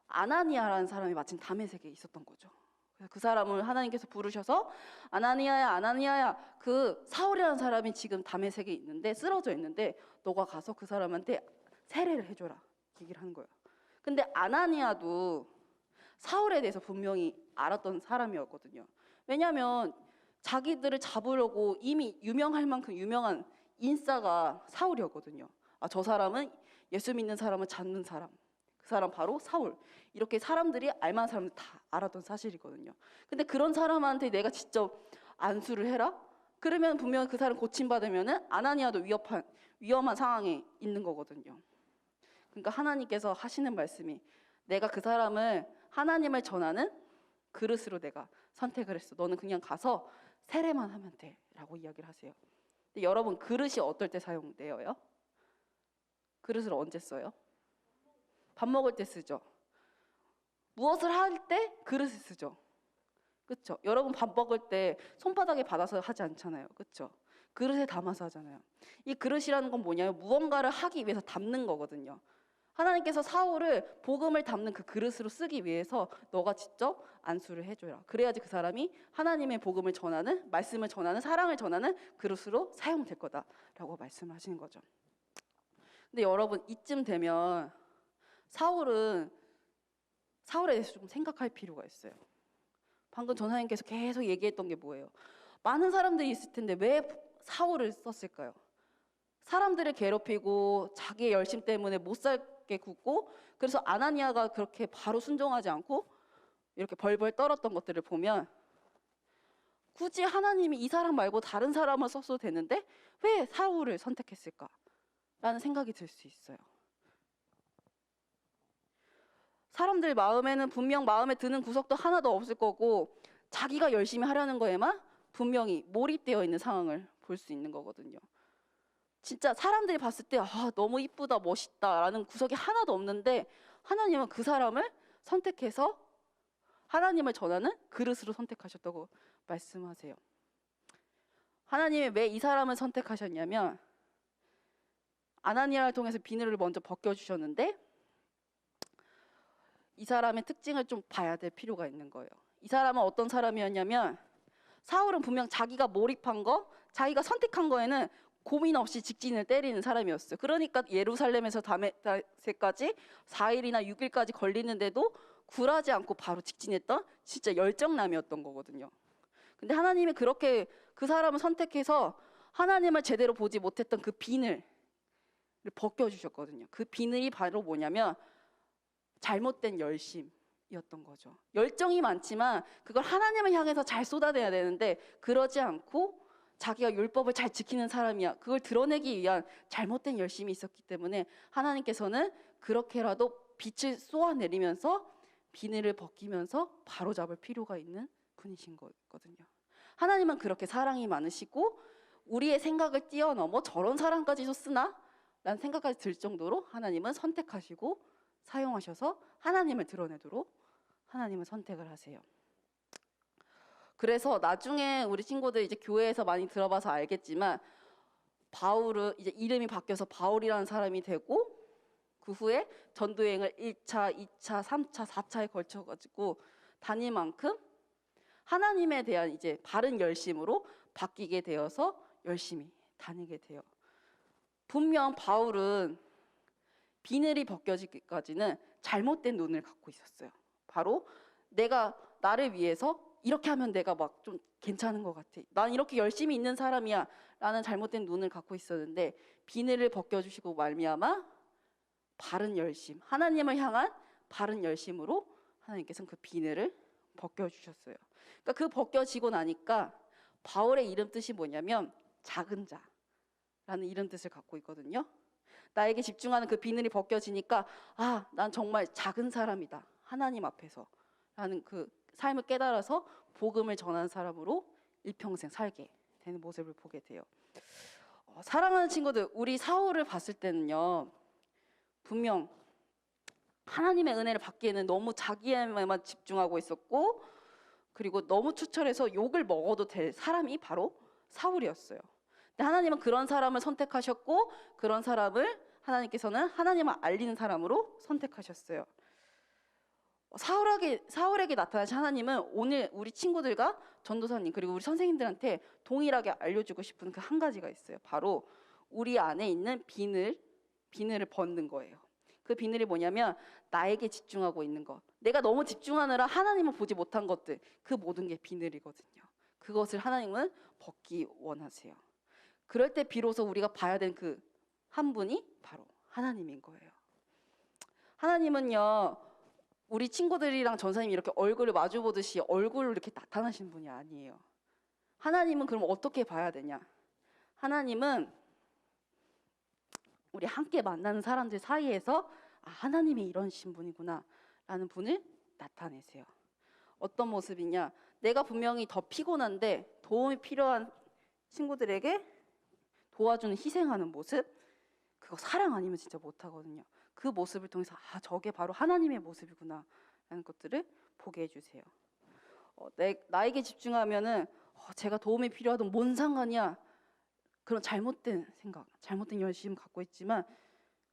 아나니아라는 사람이 마침 다메섹에 있었던 거죠. 그래서 그 사람을 하나님께서 부르셔서 아나니아야, 아나니아야, 그 사울이라는 사람이 지금 다메섹에 있는데 쓰러져 있는데 너가 가서 그 사람한테 세례를 해줘라 얘기를 하는 거예요. 근데 아나니아도 사울에 대해서 분명히 알았던 사람이었거든요. 왜냐하면 자기들을 잡으려고 이미 유명할 만큼 유명한 인싸가 사울이었거든요. 아, 저 사람은 예수 믿는 사람을 잡는 사람, 그 사람 바로 사울. 이렇게 사람들이 알만한 사람들 다 알았던 사실이거든요. 근데 그런 사람한테 내가 직접 안수를 해라? 그러면 분명히 그 사람 고침받으면은 아나니아도 위험한 상황에 있는 거거든요. 그러니까 하나님께서 하시는 말씀이 내가 그 사람을 하나님을 전하는 그릇으로 내가 선택을 했어. 너는 그냥 가서 세례만 하면 돼 라고 이야기를 하세요. 근데 여러분, 그릇이 어떨 때 사용돼요? 그릇을 언제 써요? 밥 먹을 때 쓰죠. 무엇을 할 때 그릇을 쓰죠. 그렇죠? 여러분 밥 먹을 때 손바닥에 받아서 하지 않잖아요. 그렇죠? 그릇에 담아서 하잖아요. 이 그릇이라는 건 뭐냐면 무언가를 하기 위해서 담는 거거든요. 하나님께서 사울을 복음을 담는 그 그릇으로 쓰기 위해서 너가 직접 안수를 해줘라. 그래야지 그 사람이 하나님의 복음을 전하는, 말씀을 전하는, 사랑을 전하는 그릇으로 사용될 거다라고 말씀하시는 거죠. 근데 여러분, 이쯤 되면 사울에 대해서 좀 생각할 필요가 있어요. 방금 전사님께서 계속 얘기했던 게 뭐예요? 많은 사람들이 있을 텐데 왜 사울을 썼을까요? 사람들을 괴롭히고 자기의 열심 때문에 못 살게 굽고, 그래서 아나니아가 그렇게 바로 순종하지 않고 이렇게 벌벌 떨었던 것들을 보면 굳이 하나님이 이 사람 말고 다른 사람을 썼어도 되는데 왜 사울을 선택했을까? 라는 생각이 들 수 있어요. 사람들 마음에는 분명 마음에 드는 구석도 하나도 없을 거고 자기가 열심히 하려는 거에만 분명히 몰입되어 있는 상황을 볼 수 있는 거거든요. 진짜 사람들이 봤을 때 너무 이쁘다, 멋있다 라는 구석이 하나도 없는데 하나님은 그 사람을 선택해서 하나님을 전하는 그릇으로 선택하셨다고 말씀하세요. 하나님이 왜 이 사람을 선택하셨냐면 아나니아를 통해서 비늘을 먼저 벗겨주셨는데 이 사람의 특징을 좀 봐야 될 필요가 있는 거예요. 이 사람은 어떤 사람이었냐면 사울은 분명 자기가 몰입한 거, 자기가 선택한 거에는 고민 없이 직진을 때리는 사람이었어요. 그러니까 예루살렘에서 다메섹까지 4일이나 6일까지 걸리는데도 굴하지 않고 바로 직진했던 진짜 열정남이었던 거거든요. 근데 하나님이 그렇게 그 사람을 선택해서 하나님을 제대로 보지 못했던 그 비늘을 벗겨주셨거든요. 그 비늘이 바로 뭐냐면 잘못된 열심이었던 거죠. 열정이 많지만 그걸 하나님을 향해서 잘 쏟아내야 되는데 그러지 않고 자기가 율법을 잘 지키는 사람이야, 그걸 드러내기 위한 잘못된 열심이 있었기 때문에 하나님께서는 그렇게라도 빛을 쏘아내리면서 비늘을 벗기면서 바로잡을 필요가 있는 분이신 거거든요. 하나님은 그렇게 사랑이 많으시고 우리의 생각을 뛰어넘어 저런 사람까지도 쓰나? 라는 생각까지 들 정도로 하나님은 선택하시고 사용하셔서 하나님을 드러내도록 하나님은 선택을 하세요. 그래서 나중에 우리 친구들 이제 교회에서 많이 들어봐서 알겠지만 바울은 이제 이름이 바뀌어서 바울이라는 사람이 되고 그 후에 전도여행을 1차, 2차, 3차, 4차에 걸쳐가지고 다닐 만큼 하나님에 대한 이제 바른 열심으로 바뀌게 되어서 열심히 다니게 돼요. 분명 바울은 비늘이 벗겨지기까지는 잘못된 눈을 갖고 있었어요. 바로 내가 나를 위해서 이렇게 하면 내가 막 좀 괜찮은 것 같아, 난 이렇게 열심히 있는 사람이야 라는 잘못된 눈을 갖고 있었는데 비늘을 벗겨주시고 말미암아 바른 열심, 하나님을 향한 바른 열심으로 하나님께서는 그 비늘을 벗겨주셨어요. 그러니까 그 벗겨지고 나니까 바울의 이름 뜻이 뭐냐면 작은 자라는 이름 뜻을 갖고 있거든요. 나에게 집중하는 그 비늘이 벗겨지니까 난 정말 작은 사람이다, 하나님 앞에서 라는 그 삶을 깨달아서 복음을 전하는 사람으로 일평생 살게 되는 모습을 보게 돼요. 사랑하는 친구들, 우리 사울을 봤을 때는요, 분명 하나님의 은혜를 받기에는 너무 자기에만 집중하고 있었고 그리고 너무 추철해서 욕을 먹어도 될 사람이 바로 사울이었어요. 근데 하나님은 그런 사람을 선택하셨고 그런 사람을 하나님께서는 하나님을 알리는 사람으로 선택하셨어요. 사울에게 나타나신 하나님은 오늘 우리 친구들과 전도사님 그리고 우리 선생님들한테 동일하게 알려주고 싶은 그 한 가지가 있어요. 바로 우리 안에 있는 비늘을 벗는 거예요. 그 비늘이 뭐냐면 나에게 집중하고 있는 것. 내가 너무 집중하느라 하나님을 보지 못한 것들, 그 모든 게 비늘이거든요. 그것을 하나님은 벗기 원하세요. 그럴 때 비로소 우리가 봐야 되는 그 한 분이 바로 하나님인 거예요. 하나님은요, 우리 친구들이랑 전사님이 이렇게 얼굴을 마주 보듯이 얼굴로 이렇게 나타나신 분이 아니에요. 하나님은 그럼 어떻게 봐야 되냐? 하나님은 우리 함께 만나는 사람들 사이에서 하나님이 이러신 분이구나 라는 분을 나타내세요. 어떤 모습이냐? 내가 분명히 더 피곤한데 도움이 필요한 친구들에게 도와주는 희생하는 모습, 그거 사랑 아니면 진짜 못하거든요. 그 모습을 통해서 저게 바로 하나님의 모습이구나 라는 것들을 보게 해주세요. 나에게 집중하면은 제가 도움이 필요하던 뭔 상관이야, 그런 잘못된 생각, 잘못된 열심 갖고 있지만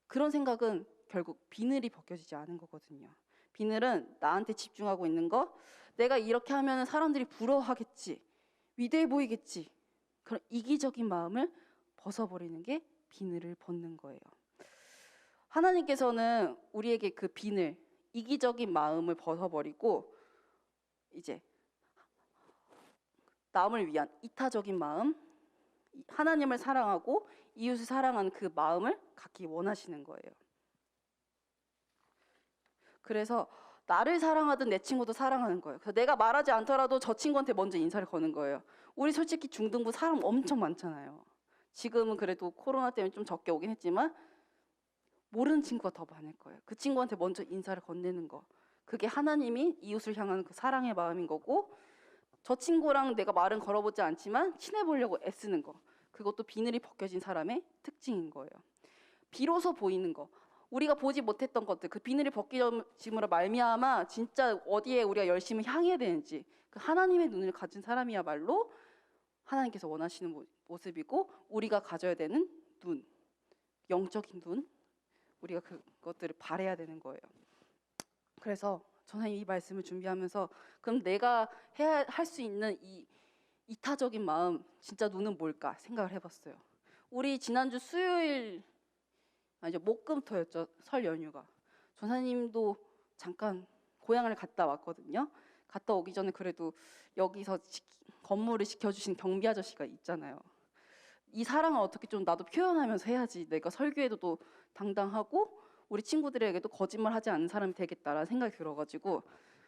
그런 생각은 결국 비늘이 벗겨지지 않은 거거든요. 비늘은 나한테 집중하고 있는 거, 내가 이렇게 하면 사람들이 부러워하겠지, 위대해 보이겠지, 그런 이기적인 마음을 벗어버리는 게 비늘을 벗는 거예요. 하나님께서는 우리에게 그 비늘, 이기적인 마음을 벗어버리고 이제 남을 위한 이타적인 마음, 하나님을 사랑하고 이웃을 사랑하는 그 마음을 갖기 원하시는 거예요. 그래서 나를 사랑하든 내 친구도 사랑하는 거예요. 그래서 내가 말하지 않더라도 저 친구한테 먼저 인사를 거는 거예요. 우리 솔직히 중등부 사람 엄청 많잖아요. 지금은 그래도 코로나 때문에 좀 적게 오긴 했지만 모르는 친구가 더 많을 거예요. 그 친구한테 먼저 인사를 건네는 거, 그게 하나님이 이웃을 향하는 그 사랑의 마음인 거고, 저 친구랑 내가 말은 걸어보지 않지만 친해보려고 애쓰는 거, 그것도 비늘이 벗겨진 사람의 특징인 거예요. 비로소 보이는 거, 우리가 보지 못했던 것들, 그 비늘이 벗겨짐으로 말미암아 진짜 어디에 우리가 열심히 향해야 되는지 그 하나님의 눈을 가진 사람이야말로 하나님께서 원하시는 모습이고, 우리가 가져야 되는 눈, 영적인 눈, 우리가 그것들을 바라야 되는 거예요. 그래서 저는 이 말씀을 준비하면서 그럼 내가 할 수 있는 이 이타적인 마음, 진짜 눈은 뭘까 생각을 해봤어요. 우리 지난주 수요일, 아니죠, 목금토였죠, 설 연휴가. 전사님도 잠깐 고향을 갔다 왔거든요. 갔다 오기 전에 그래도 여기서 건물을 지켜주신 경비 아저씨가 있잖아요. 이 사랑을 어떻게 좀 나도 표현하면서 해야지 내가 설교에도 또 당당하고 우리 친구들에게도 거짓말하지 않는 사람이 되겠다라는 생각이 들어가지고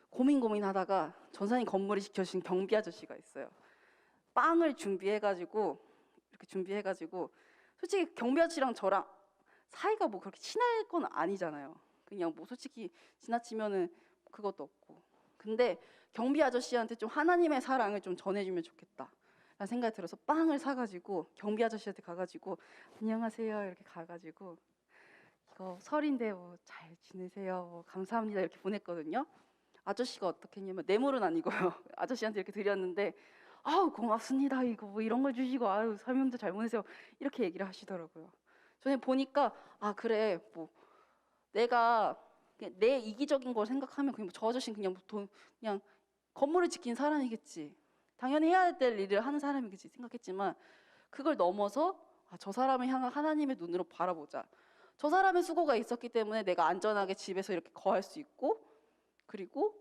고민하다가 전사님 건물을 지켜주신 경비 아저씨가 있어요. 빵을 준비해가지고 솔직히 경비 아저씨랑 저랑 사이가 뭐 그렇게 친할 건 아니잖아요. 그냥 뭐 솔직히 지나치면은 그것도 없고. 근데 경비 아저씨한테 좀 하나님의 사랑을 좀 전해주면 좋겠다 라는 생각이 들어서 빵을 사가지고 경비 아저씨한테 가가지고 안녕하세요 이렇게 가가지고 이거 설인데 뭐 잘 지내세요 뭐 감사합니다 이렇게 보냈거든요. 아저씨가 어떻게 했냐면 뇌물은 아니고요. 아저씨한테 이렇게 드렸는데 아우 고맙습니다 이거 뭐 이런 걸 주시고 아유 설명도 잘 보내세요 이렇게 얘기를 하시더라고요. 저는 보니까 그래 뭐 내가 내 이기적인 걸 생각하면 그냥 저 아저씨는 그냥 건물을 지킨 사람이겠지, 당연히 해야 될 일을 하는 사람이겠지 생각했지만 그걸 넘어서 저 사람을 향한 하나님의 눈으로 바라보자. 저 사람의 수고가 있었기 때문에 내가 안전하게 집에서 이렇게 거할 수 있고 그리고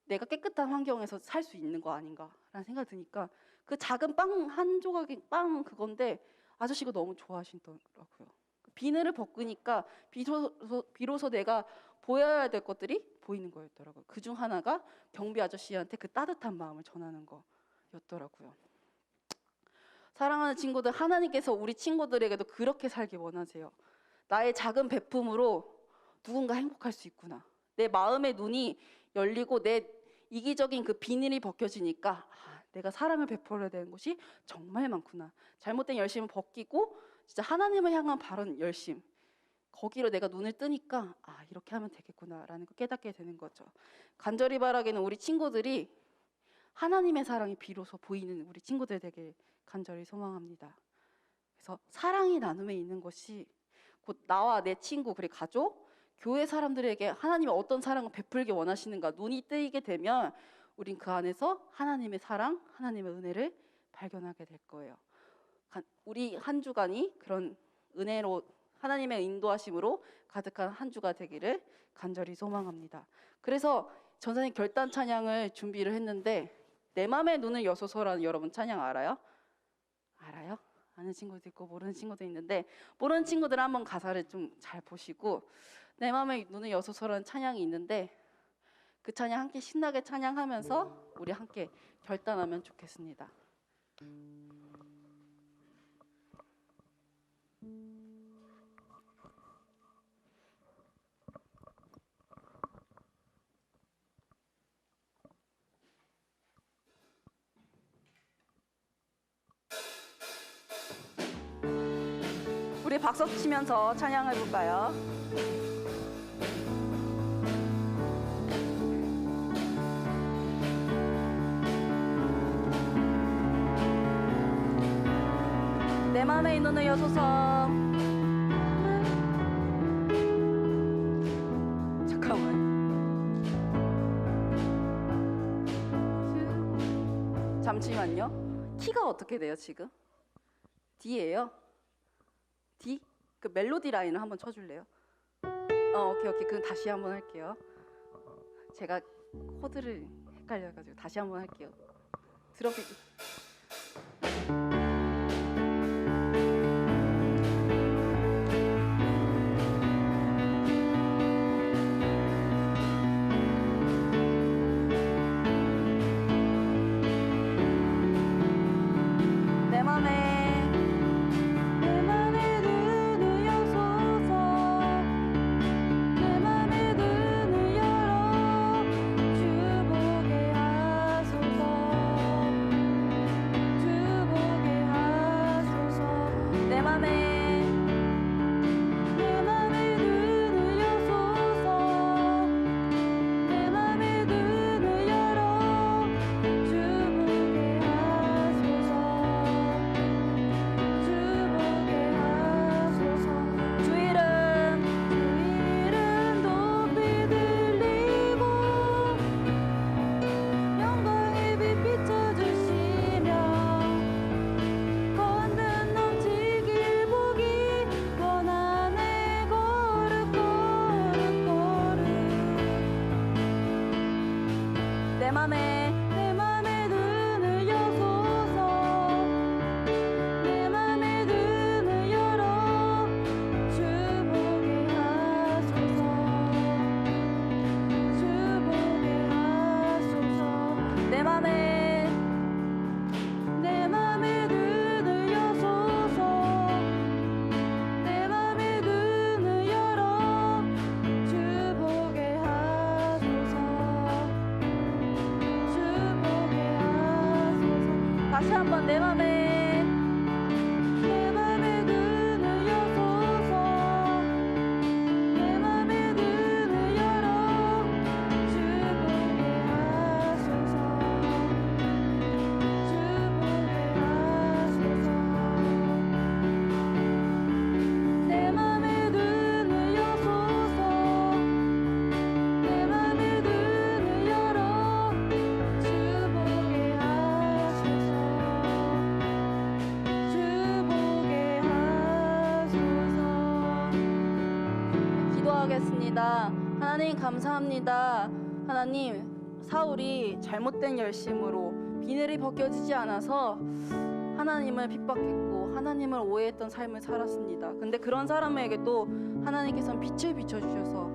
내가 깨끗한 환경에서 살 수 있는 거 아닌가라는 생각이 드니까 그 작은 빵 한 조각의 빵 그건데 아저씨가 너무 좋아하시더라고요. 비늘을 벗기니까 비로소 내가 보여야 될 것들이 보이는 거였더라고요. 그중 하나가 경비 아저씨한테 그 따뜻한 마음을 전하는 거였더라고요. 사랑하는 친구들, 하나님께서 우리 친구들에게도 그렇게 살기 원하세요. 나의 작은 베품으로 누군가 행복할 수 있구나. 내 마음의 눈이 열리고 내 이기적인 그 비늘이 벗겨지니까 내가 사랑을 베풀어야 되는 것이 정말 많구나. 잘못된 열심을 벗기고 진짜 하나님을 향한 바른 열심, 거기로 내가 눈을 뜨니까 이렇게 하면 되겠구나라는 걸 깨닫게 되는 거죠. 간절히 바라기는 우리 친구들이 하나님의 사랑이 비로소 보이는 우리 친구들 되길 간절히 소망합니다. 그래서 사랑이 나눔에 있는 것이 곧 나와 내 친구 그리고 가족 교회 사람들에게 하나님의 어떤 사랑을 베풀기 원하시는가 눈이 뜨이게 되면 우린 그 안에서 하나님의 사랑, 하나님의 은혜를 발견하게 될 거예요. 우리 한 주간이 그런 은혜로 하나님의 인도하심으로 가득한 한 주가 되기를 간절히 소망합니다. 그래서 전사님 결단 찬양을 준비를 했는데 내 맘의 눈을 여소서라는 여러분 찬양 알아요? 알아요? 아는 친구도 있고 모르는 친구도 있는데 모르는 친구들은 한번 가사를 좀 잘 보시고 내 맘의 눈을 여소서라는 찬양이 있는데 그 찬양 함께 신나게 찬양하면서 우리 함께 결단하면 좋겠습니다. 우리 박수 치면서 찬양해 볼까요? 내 맘에 눈을 여소서. 잠깐만. 잠시만요. 키가 어떻게 돼요 지금? D예요? D? 그 멜로디 라인을 한번 쳐줄래요? 오케이. 그럼 다시 한번 할게요. 제가 코드를 헷갈려가지고 다시 한번 할게요. 드럼픽. 다시 한번 내 맘에 눈을 여소서. 내 맘에 눈을 열어 주 보게 하소서. 주 보게 하소서. 내 맘에 눈을 여소서. 내 맘에 눈을 열어 주 보게 하소서. 기도하겠습니다. 하나님 감사합니다. 하나님, 사울이 잘못된 열심으로 비늘이 벗겨지지 않아서 하나님을 핍박했고 하나님을 오해했던 삶을 살았습니다. 근데 그런 사람에게도 하나님께서는 빛을 비춰주셔서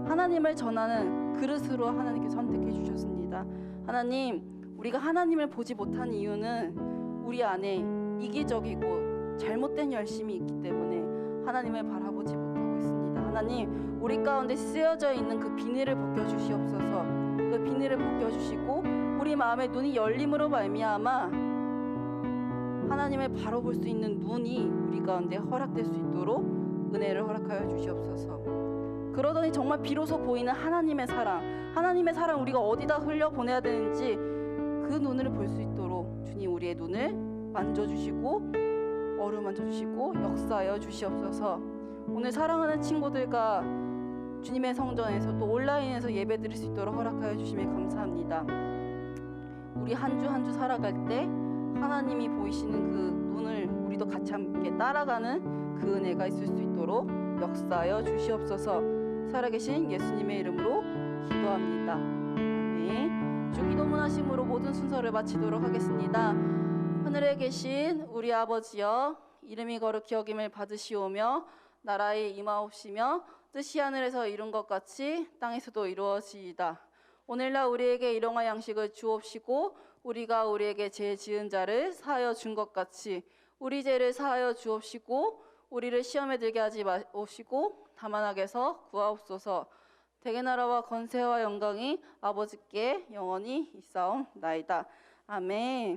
하나님을 전하는 그릇으로 하나님께서 선택해 주셨습니다. 하나님, 우리가 하나님을 보지 못한 이유는 우리 안에 이기적이고 잘못된 열심이 있기 때문에 하나님을 바라보지 못하고 있습니다. 하나님, 우리 가운데 쓰여져 있는 그 비늘을 벗겨주시옵소서. 그 비늘을 벗겨주시고 우리 마음의 눈이 열림으로 말미암아 하나님을 바라볼 수 있는 눈이 우리 가운데 허락될 수 있도록 은혜를 허락하여 주시옵소서. 그러더니 정말 비로소 보이는 하나님의 사랑 우리가 어디다 흘려보내야 되는지 그 눈을 볼 수 있도록 주님 우리의 눈을 만져주시고 어루만져 주시고 역사하여 주시옵소서. 오늘 사랑하는 친구들과 주님의 성전에서 또 온라인에서 예배 드릴 수 있도록 허락하여 주심에 감사합니다. 우리 한 주 한 주 살아갈 때 하나님이 보이시는 그 눈을 우리도 같이 함께 따라가는 그 은혜가 있을 수 있도록 역사하여 주시옵소서. 살아계신 예수님의 이름으로 기도합니다. 아멘. 주기도문 하심으로 모든 순서를 마치도록 하겠습니다. 하늘에 계신 우리 아버지여, 이름이 거룩히 여김을 받으시오며 나라에 임하옵시며 뜻이 하늘에서 이룬 것 같이 땅에서도 이루어지이다. 오늘날 우리에게 일용할 양식을 주옵시고 우리가 우리에게 죄 지은 자를 사하여 준 것 같이 우리 죄를 사하여 주옵시고 우리를 시험에 들게 하지 마옵시고 다만 악에서 구하옵소서. 대개 나라와 권세와 영광이 아버지께 영원히 있사옵나이다. 아멘.